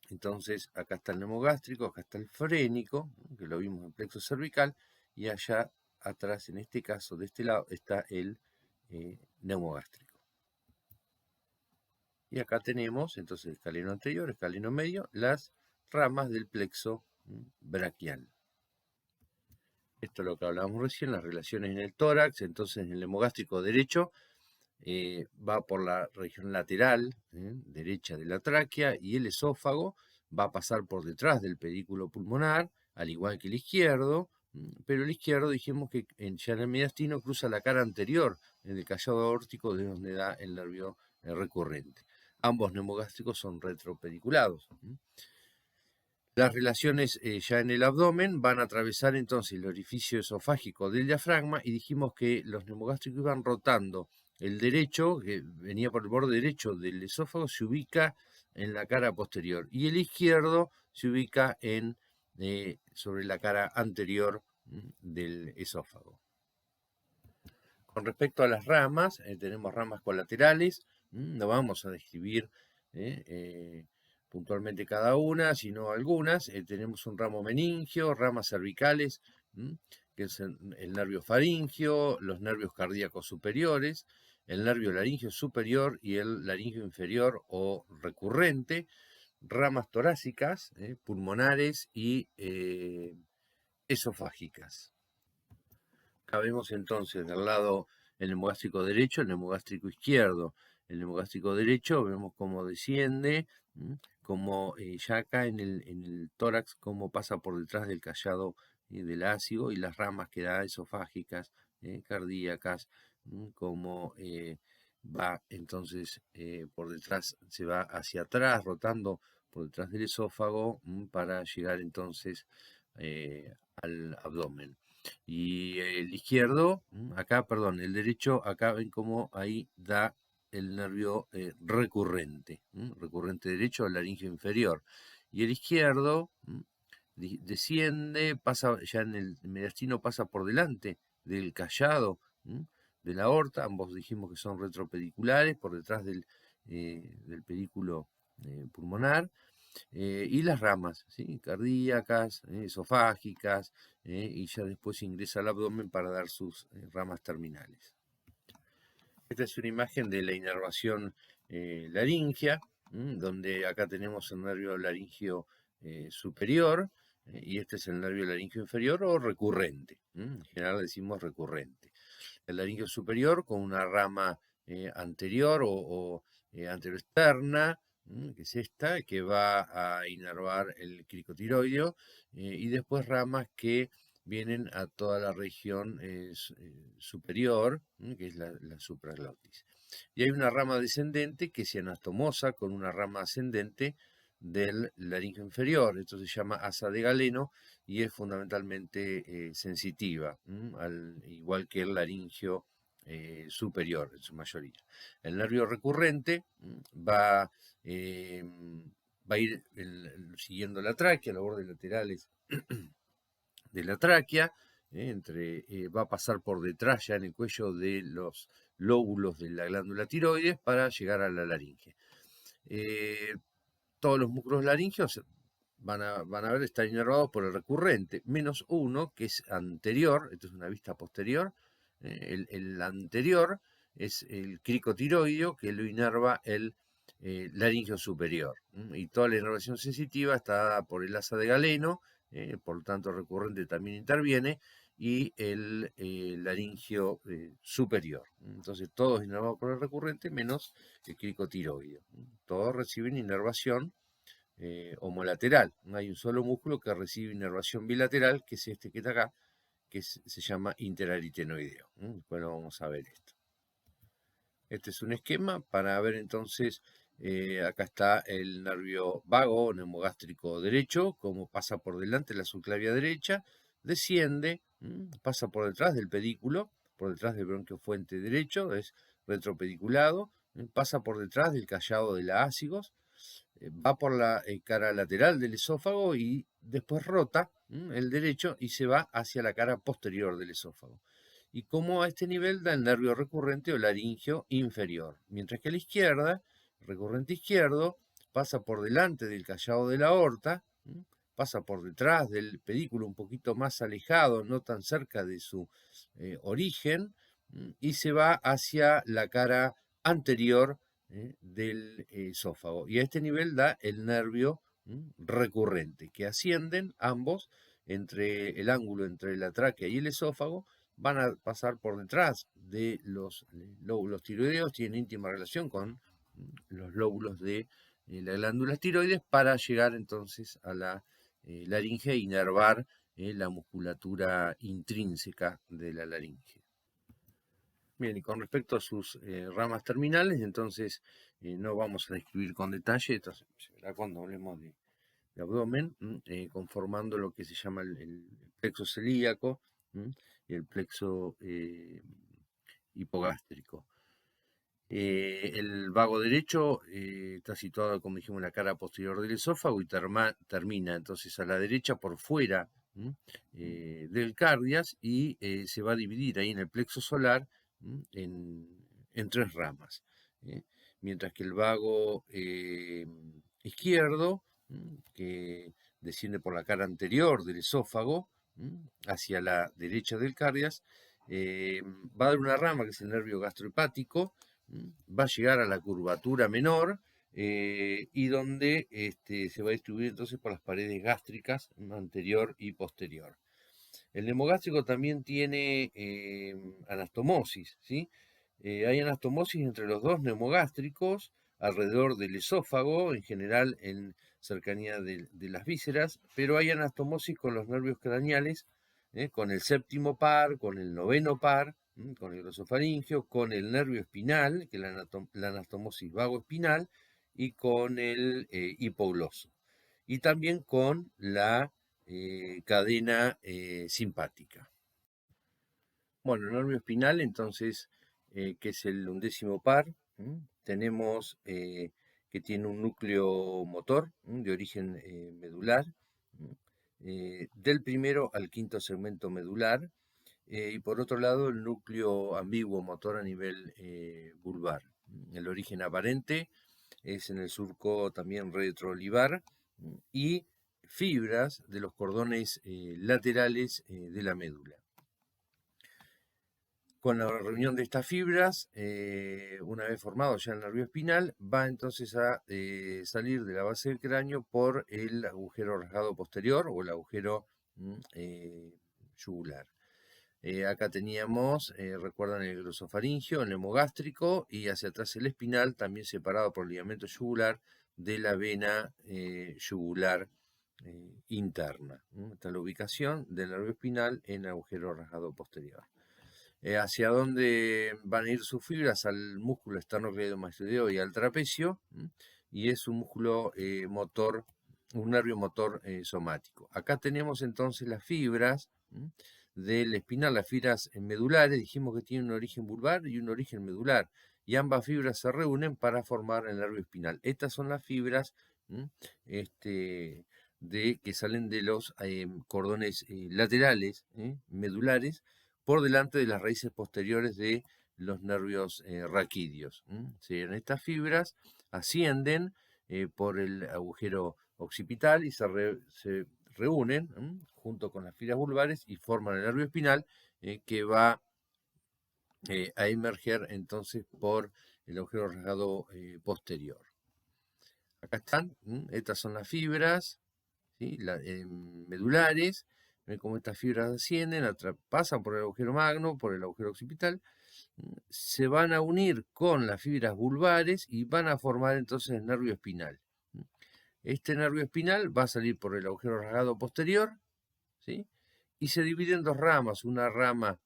Entonces, acá está el neumogástrico, acá está el frénico, que lo vimos en plexo cervical, y allá atrás, en este caso, de este lado, está el neumogástrico. Y acá tenemos, entonces, escaleno anterior, escaleno medio, las ramas del plexo braquial. Esto es lo que hablábamos recién, las relaciones en el tórax. Entonces, en el neumogástrico derecho va por la región lateral derecha de la tráquea, y el esófago va a pasar por detrás del pedículo pulmonar, al igual que el izquierdo, pero el izquierdo dijimos que ya en el mediastino cruza la cara anterior del callado aórtico, de donde da el nervio recurrente. Ambos neumogástricos son retropediculados. Las relaciones ya en el abdomen van a atravesar entonces el orificio esofágico del diafragma, y dijimos que los neumogástricos iban rotando. El derecho, que venía por el borde derecho del esófago, se ubica en la cara posterior, y el izquierdo se ubica sobre la cara anterior del esófago. Con respecto a las ramas, tenemos ramas colaterales. No vamos a describir puntualmente cada una, sino algunas. Tenemos un ramo meningio, ramas cervicales, que es el nervio faringio, los nervios cardíacos superiores, el nervio laringio superior y el laringio inferior o recurrente, ramas torácicas, pulmonares y esofágicas. Acá vemos entonces del lado el neumogástrico derecho, el neumogástrico izquierdo. El neumogástrico derecho vemos cómo desciende, como ya acá en el tórax, cómo pasa por detrás del callado del ácido, y las ramas que da esofágicas, cardíacas, como va entonces por detrás, se va hacia atrás, rotando por detrás del esófago, para llegar entonces al abdomen. Y el izquierdo, el derecho, acá ven cómo ahí da el nervio recurrente, recurrente derecho al laringio inferior. Y el izquierdo desciende, pasa ya en el mediastino, pasa por delante del callado de la aorta. Ambos dijimos que son retropediculares, por detrás del pedículo pulmonar. Y las ramas, ¿sí? Cardíacas, esofágicas, y ya después ingresa al abdomen para dar sus ramas terminales. Esta es una imagen de la inervación laringea, donde acá tenemos el nervio laringio superior, y este es el nervio laringio inferior o recurrente. En general decimos recurrente. El laringio superior con una rama anterior o anteroexterna, que es esta, que va a inervar el cricotiroideo, y después ramas que vienen a toda la región superior, que es la supraglotis. Y hay una rama descendente que es anastomosa con una rama ascendente del laringio inferior. Esto se llama asa de Galeno y es fundamentalmente sensitiva, igual que el laringio superior en su mayoría. El nervio recurrente va a ir siguiendo la tráquea, los bordes laterales de la tráquea, va a pasar por detrás ya en el cuello de los lóbulos de la glándula tiroides para llegar a la laringe. Todos los músculos laringeos van a ver estar inervados por el recurrente, menos uno que es anterior, esto es una vista posterior, El anterior es el cricotiroideo, que lo inerva el laringio superior. Y toda la inervación sensitiva está dada por el asa de Galeno, por lo tanto recurrente también interviene, y el laringio superior. Entonces todos inervados por el recurrente menos el cricotiroideo. Todos reciben inervación homolateral. Hay un solo músculo que recibe inervación bilateral, que es este que está acá, que se llama interaritenoideo. Después lo vamos a ver esto. Este es un esquema para ver entonces, acá está el nervio vago, neumogástrico derecho, como pasa por delante de la subclavia derecha, desciende, pasa por detrás del pedículo, por detrás del bronquio fuente derecho, es retropediculado, pasa por detrás del callado de la ácigos, va por la cara lateral del esófago y después rota el derecho y se va hacia la cara posterior del esófago. Y como a este nivel da el nervio recurrente o laringio inferior, mientras que a la izquierda, recurrente izquierdo, pasa por delante del callado de la aorta, pasa por detrás del pedículo un poquito más alejado, no tan cerca de su origen, y se va hacia la cara anterior del esófago. Y a este nivel da el nervio recurrente, que ascienden ambos entre el ángulo entre la tráquea y el esófago, van a pasar por detrás de los lóbulos tiroideos, tienen íntima relación con los lóbulos de las glándulas tiroides para llegar entonces a la laringe e inervar la musculatura intrínseca de la laringe. Bien, y con respecto a sus ramas terminales, entonces no vamos a describir con detalle, esto se verá cuando hablemos de abdomen, conformando lo que se llama el plexo celíaco y el plexo hipogástrico. El vago derecho está situado, como dijimos, en la cara posterior del esófago y termina entonces a la derecha por fuera del cardias y se va a dividir ahí en el plexo solar en tres ramas. Mientras que el vago izquierdo, que desciende por la cara anterior del esófago hacia la derecha del cardias, va a dar una rama que es el nervio gastrohepático, va a llegar a la curvatura menor y donde se va a distribuir entonces por las paredes gástricas anterior y posterior. El neumogástrico también tiene anastomosis, ¿sí? Hay anastomosis entre los dos neumogástricos alrededor del esófago, en general en cercanía de las vísceras, pero hay anastomosis con los nervios craneales, con el séptimo par, con el noveno par, con el glosofaringio, con el nervio espinal, que es la anastomosis vagoespinal, y con el hipogloso. Y también con la cadena simpática. Bueno, el nervio espinal, entonces, que es el 11º par, tenemos que tiene un núcleo motor de origen medular, del primero al quinto segmento medular, y por otro lado el núcleo ambiguo motor a nivel vulvar. El origen aparente es en el surco también retroolivar y fibras de los cordones laterales de la médula. Con la reunión de estas fibras, una vez formado ya el nervio espinal, va entonces a salir de la base del cráneo por el agujero rasgado posterior o el agujero yugular. Acá teníamos, recuerdan, el glosofaringio, el neumogástrico y hacia atrás el espinal, también separado por el ligamento yugular de la vena yugular interna. Esta es la ubicación del nervio espinal en el agujero rasgado posterior. Hacia dónde van a ir sus fibras, al músculo esternocleidomastoideo y al trapecio, y es un músculo motor, un nervio motor somático. Acá tenemos entonces las fibras del espinal, las fibras medulares, dijimos que tienen un origen vulvar y un origen medular, y ambas fibras se reúnen para formar el nervio espinal. Estas son las fibras que salen de los cordones laterales medulares, por delante de las raíces posteriores de los nervios raquídeos. Estas fibras ascienden por el agujero occipital y se reúnen junto con las fibras vulvares y forman el nervio espinal que va a emerger entonces por el agujero rasgado posterior. Acá están, estas son las fibras, ¿sí? Medulares. Ven cómo estas fibras ascienden, pasan por el agujero magno, por el agujero occipital, se van a unir con las fibras vulvares y van a formar entonces el nervio espinal. Este nervio espinal va a salir por el agujero rasgado posterior, ¿sí? Y se divide en dos ramas, una rama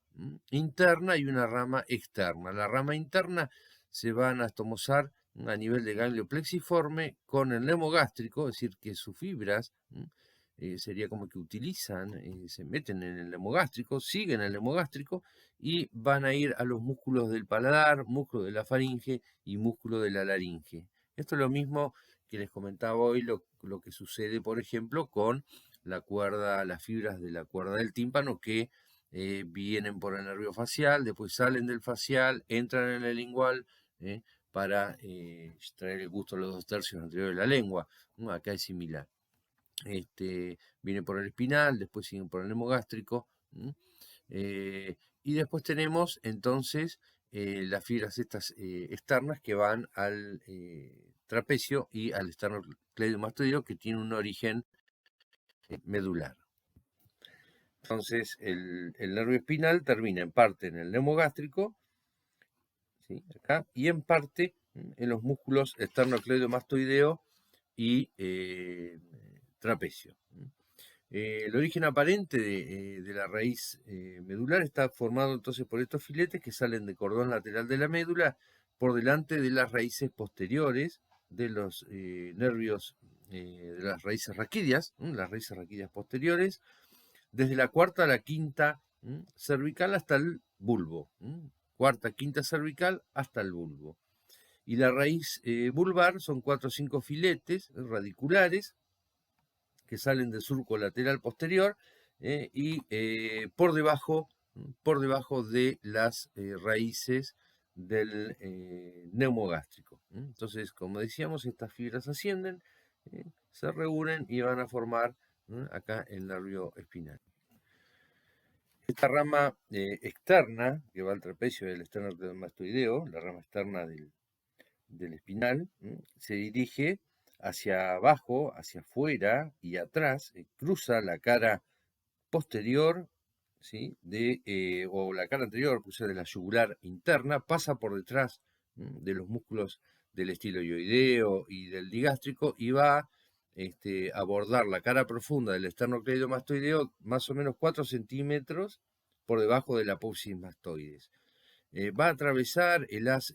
interna y una rama externa. La rama interna se va a anastomosar a nivel de ganglio plexiforme con el lemogástrico, es decir, que sus fibras sería como que utilizan, se meten en el lemogástrico, siguen el lemogástrico y van a ir a los músculos del paladar, músculo de la faringe y músculo de la laringe. Esto es lo mismo que les comentaba hoy, lo que sucede, por ejemplo, con la cuerda, las fibras de la cuerda del tímpano que vienen por el nervio facial, después salen del facial, entran en el lingual para traer el gusto a los 2/3 anteriores de la lengua. Acá es similar. Viene por el espinal, después siguen por el hemogástrico. Y después tenemos entonces las fibras estas externas que van al trapecio y al esternocleidomastoideo, que tiene un origen medular. Entonces el nervio espinal termina en parte en el neumogástrico, ¿sí? Acá, y en parte en los músculos esternocleidomastoideo y trapecio. El origen aparente de la raíz medular está formado entonces por estos filetes que salen del cordón lateral de la médula por delante de las raíces posteriores de los nervios de las raíces raquídeas, las raíces raquídeas posteriores, desde la cuarta a la quinta cervical hasta el bulbo. Cuarta, quinta cervical hasta el bulbo. Y la raíz vulvar son 4 o 5 filetes radiculares que salen del surco lateral posterior y por debajo de las raíces del neumogástrico. Entonces, como decíamos, estas fibras ascienden, se reúnen y van a formar acá el nervio espinal. Esta rama externa, que va al trapecio del esternocleidomastoideo, la rama externa del espinal, se dirige hacia abajo, hacia afuera y atrás, cruza la cara posterior, ¿sí? O la cara anterior, cruza de la yugular interna, pasa por detrás de los músculos del estiloioideo y del digástrico y va a abordar la cara profunda del esternocleidomastoideo más o menos 4 centímetros por debajo de la apófisis mastoides. Va a atravesar el haz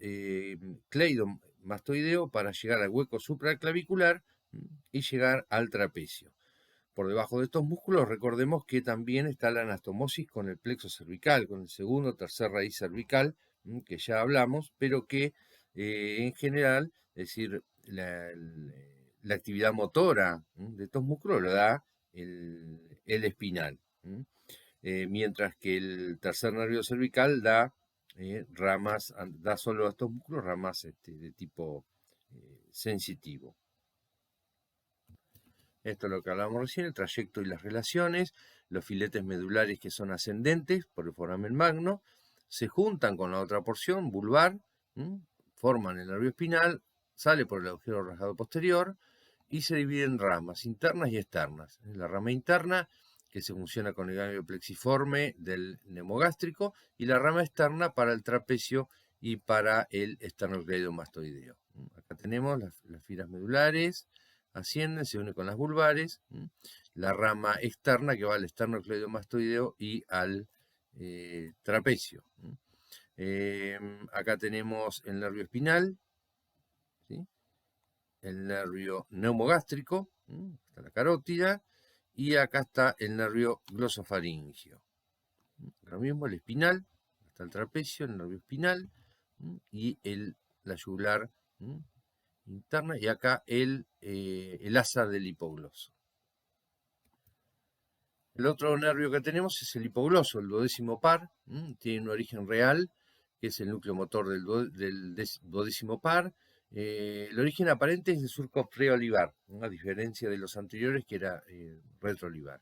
cleidomastoideo para llegar al hueco supraclavicular y llegar al trapecio. Por debajo de estos músculos, recordemos que también está la anastomosis con el plexo cervical, con el segundo, tercer raíz cervical, que ya hablamos, pero que en general, es decir, la actividad motora de estos músculos lo da el espinal. Mientras que el tercer nervio cervical da ramas, da solo a estos músculos ramas de tipo sensitivo. Esto es lo que hablábamos recién, el trayecto y las relaciones. Los filetes medulares que son ascendentes por el foramen magno se juntan con la otra porción vulvar, forman el nervio espinal, sale por el agujero rasgado posterior y se divide en ramas internas y externas. La rama interna, que se funciona con el ganglio plexiforme del neumogástrico, y la rama externa para el trapecio y para el esternocleidomastoideo. Acá tenemos las fibras medulares, ascienden, se une con las vulvares, la rama externa que va al esternocleidomastoideo y al trapecio. Acá tenemos el nervio espinal, ¿sí? El nervio neumogástrico, está la carótida, y acá está el nervio glosofaringio. Lo mismo el espinal, está el trapecio, el nervio espinal, y la yugular interna, y acá el asa del hipogloso. El otro nervio que tenemos es el hipogloso, el duodécimo par, tiene un origen real, que es el núcleo motor del duodécimo par. El origen aparente es de surco preolivar, a diferencia de los anteriores que era retroolivar.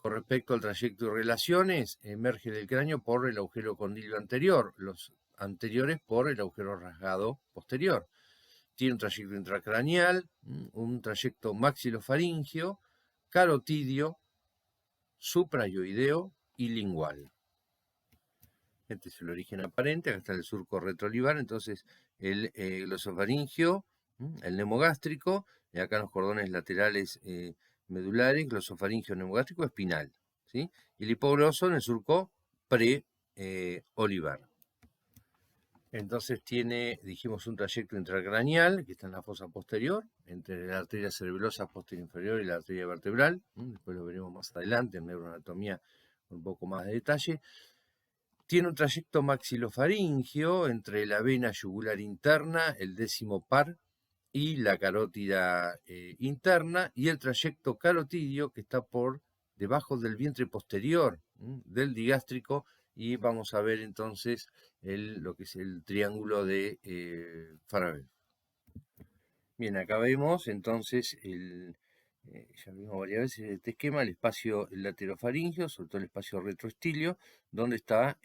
Con respecto al trayecto y relaciones, emerge del cráneo por el agujero condilio anterior, los anteriores por el agujero rasgado posterior. Tiene un trayecto intracraneal, un trayecto maxilofaringio, carotidio, suprayoideo y lingual. Este es el origen aparente, acá está el surco retroolivar, entonces el glosofaringio, el nemogástrico, y acá los cordones laterales medulares, glosofaringio, nemogástrico, espinal, ¿sí? Y el hipogloso en el surco pre-olivar. Entonces tiene, dijimos, un trayecto intracraneal, que está en la fosa posterior, entre la arteria cerebelosa posterior inferior y la arteria vertebral. Después lo veremos más adelante en neuroanatomía con un poco más de detalle. Tiene un trayecto maxilofaringio entre la vena yugular interna, el décimo par, y la carótida interna, y el trayecto carotidio que está por debajo del vientre posterior del digástrico, y vamos a ver entonces lo que es el triángulo de Farabeuf. Bien, acá vemos entonces ya vimos varias veces este esquema, el espacio laterofaringio, sobre todo el espacio retroestilio, donde está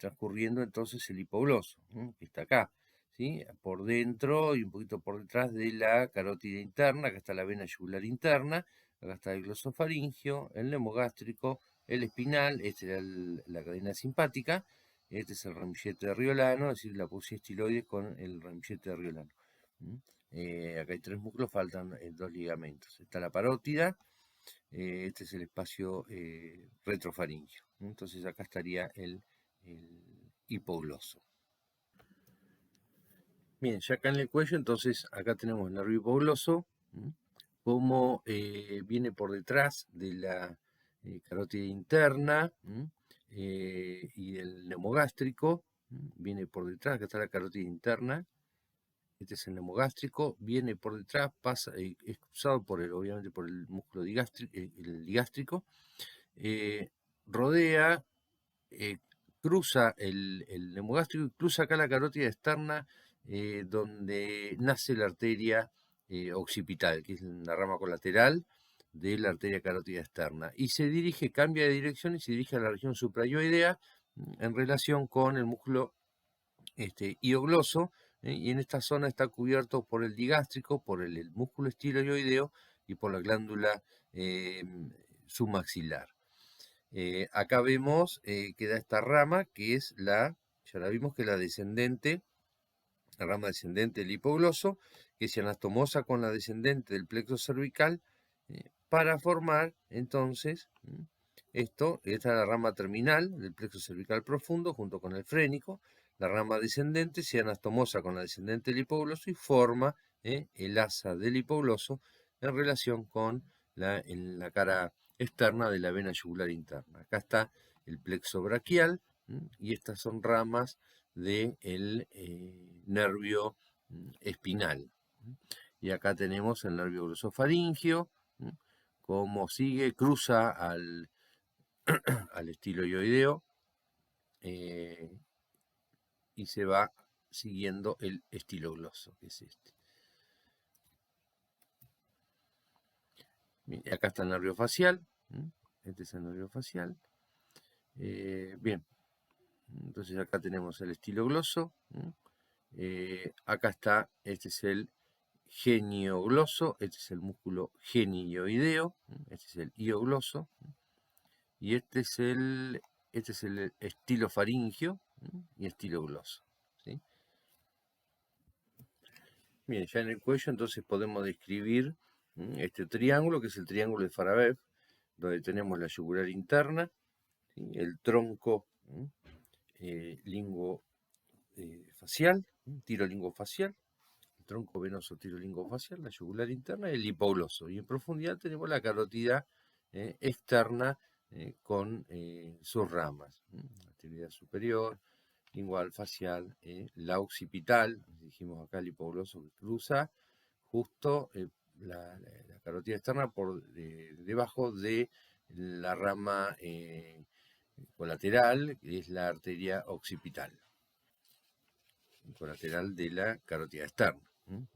transcurriendo entonces el hipogloso, que está acá, ¿sí? Por dentro y un poquito por detrás de la carótida interna, acá está la vena yugular interna, acá está el glosofaringio, el nemogástrico, el espinal, esta era la cadena simpática, este es el ramillete riolano, es decir, la aposia estiloides con el ramillete riolano. Acá hay 3 músculos, faltan 2 ligamentos. Está la parótida, este es el espacio retrofaringio. Entonces acá estaría el hipogloso. Bien, ya acá en el cuello, entonces acá tenemos el nervio hipogloso, como viene por detrás de la carótida interna y el neumogástrico, viene por detrás, acá está la carótida interna. Este es el nemogástrico, viene por detrás, pasa, es cruzado obviamente por el músculo el digástrico, rodea, cruza el nemogástrico y cruza acá la carótida externa, donde nace la arteria occipital, que es la rama colateral de la arteria carótida externa. Y se dirige, cambia de dirección y se dirige a la región suprayoidea en relación con el músculo iogloso, y en esta zona está cubierto por el digástrico, por el músculo estiloioideo y por la glándula submaxilar. Acá vemos que da esta rama que es ya la vimos que es la descendente, la rama descendente del hipogloso, que se anastomosa con la descendente del plexo cervical para formar entonces esta es la rama terminal del plexo cervical profundo junto con el frénico. La rama descendente se anastomosa con la descendente del hipogloso y forma el asa del hipogloso en relación con la cara externa de la vena yugular interna. Acá está el plexo braquial y estas son ramas del nervio espinal. Y acá tenemos el nervio glosofaringio, como sigue, cruza al estiloioideo y se va siguiendo el estilogloso, que es este. Bien, acá está el nervio facial, este es el nervio facial. Bien, entonces acá tenemos el estilogloso, acá está, este es el geniogloso, este es el músculo genioideo, este es el iogloso, y este es el estilofaringio y estilogloso. ¿Sí? Bien, ya en el cuello entonces podemos describir este triángulo, que es el triángulo de Farabeuf, donde tenemos la yugular interna, ¿sí? El tronco lingofacial, tirolingofacial, el tronco venoso tirolingofacial, la yugular interna y el hipogloso. Y en profundidad tenemos la carótida externa con sus ramas, la actividad superior, lingual, facial, la occipital, dijimos acá el hipogloso que cruza justo la carótida externa por debajo de la rama colateral, que es la arteria occipital, colateral de la carótida externa,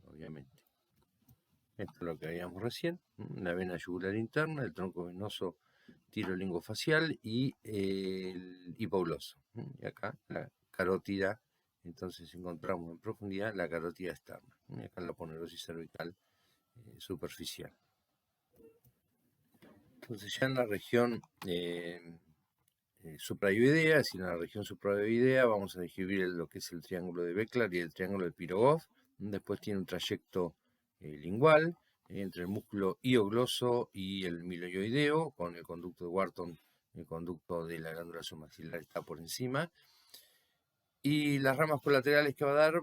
obviamente. Esto es lo que veíamos recién, la vena yugular interna, el tronco venoso tirolingofacial y el hipogloso. Y acá la carótida, entonces encontramos en profundidad la carótida externa. Y acá la ponerosis cervical superficial. Entonces ya en la región supraoidea, es decir, en la región supraoidea vamos a describir lo que es el triángulo de Beckler y el triángulo de Pirogov. Después tiene un trayecto lingual entre el músculo hiogloso y el miloioideo, con el conducto de Wharton, el conducto de la glándula submaxilar está por encima. Y las ramas colaterales que va a dar,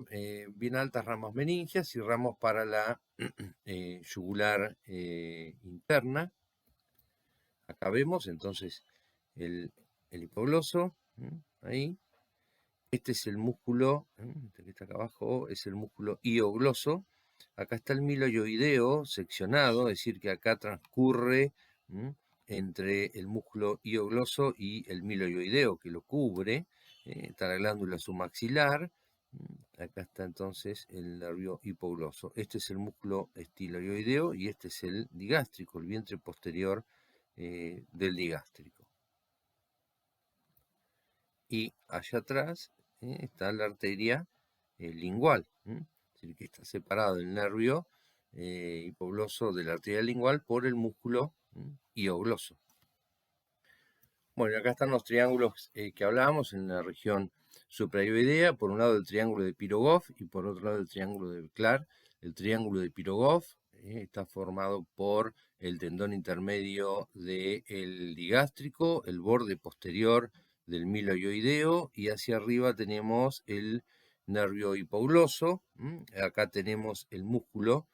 bien altas ramas meningias y ramos para la yugular interna. Acá vemos entonces el hipogloso, ahí. Este es el músculo, este que está acá abajo, es el músculo hiogloso. Acá está el miloioideo seccionado, es decir, que acá transcurre entre el músculo hiogloso y el miloioideo que lo cubre. Está la glándula submaxilar. Acá está entonces el nervio hipogloso. Este es el músculo estiloioideo y este es el digástrico, el vientre posterior del digástrico. Y allá atrás está la arteria lingual, es decir, que está separado el nervio hipogloso de la arteria lingual por el músculo hiogloso. Bueno, acá están los triángulos que hablábamos en la región supraoidea. Por un lado el triángulo de Pirogov y por otro lado el triángulo de Beckler. El triángulo de Pirogov está formado por el tendón intermedio del digástrico, el borde posterior del miloioideo y hacia arriba tenemos el nervio hipogloso. Acá tenemos el músculo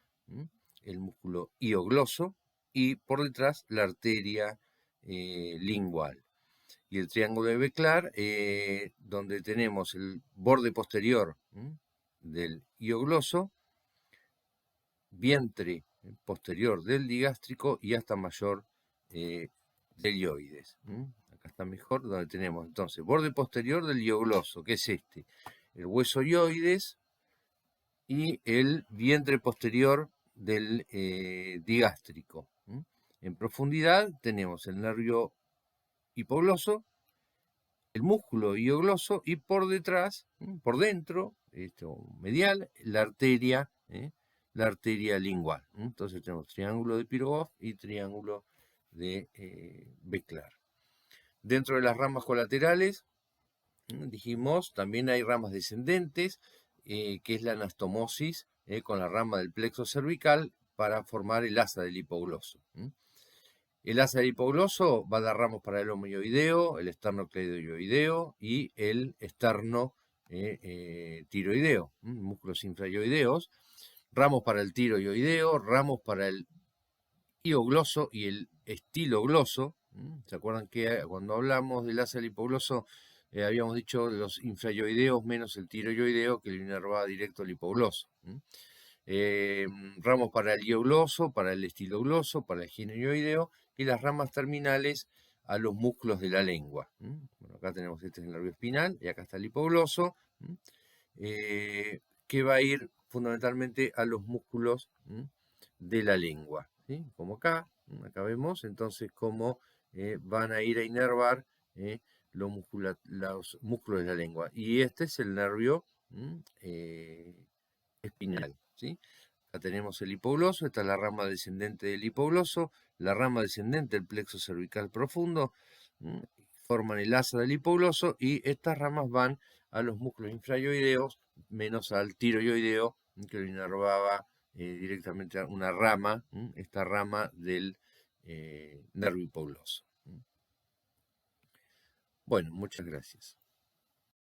hiogloso y por detrás la arteria lingual. Y el triángulo de Beckler, donde tenemos el borde posterior del hiogloso, vientre posterior del digástrico y hasta mayor del ioides. Acá está mejor, donde tenemos entonces borde posterior del hiogloso, que es este, el hueso ioides y el vientre posterior del digástrico. En profundidad tenemos el nervio hipogloso, el músculo hiogloso y por detrás, por dentro, medial, la arteria lingual. Entonces tenemos triángulo de Pirogov y triángulo de Beckler. Dentro de las ramas colaterales, dijimos, también hay ramas descendentes, que es la anastomosis con la rama del plexo cervical para formar el asa del hipogloso. El asa del hipogloso va a dar ramos para el homoioideo, el esternocleidoioideo y el esterno tiroideo, músculos infraioideos, ramos para el tiroioideo, ramos para el hiogloso y el estilogloso. ¿Se acuerdan que cuando hablamos del asa del hipogloso habíamos dicho los infraioideos menos el tiroioideo que le inervaba directo al hipogloso? Ramos para el hiogloso, para el estilogloso, para el gineioideo y las ramas terminales a los músculos de la lengua. Bueno, acá tenemos este es el nervio espinal y acá está el hipogloso, que va a ir fundamentalmente a los músculos de la lengua, como acá vemos entonces cómo van a ir a inervar los músculos de la lengua. Y este es el nervio espinal. ¿Sí? Acá tenemos el hipogloso, esta es la rama descendente del hipogloso, la rama descendente del plexo cervical profundo, forman el asa del hipogloso y estas ramas van a los músculos infraioideos menos al tiroioideo que lo inervaba directamente a una rama, esta rama del nervio hipogloso. Bueno, muchas gracias.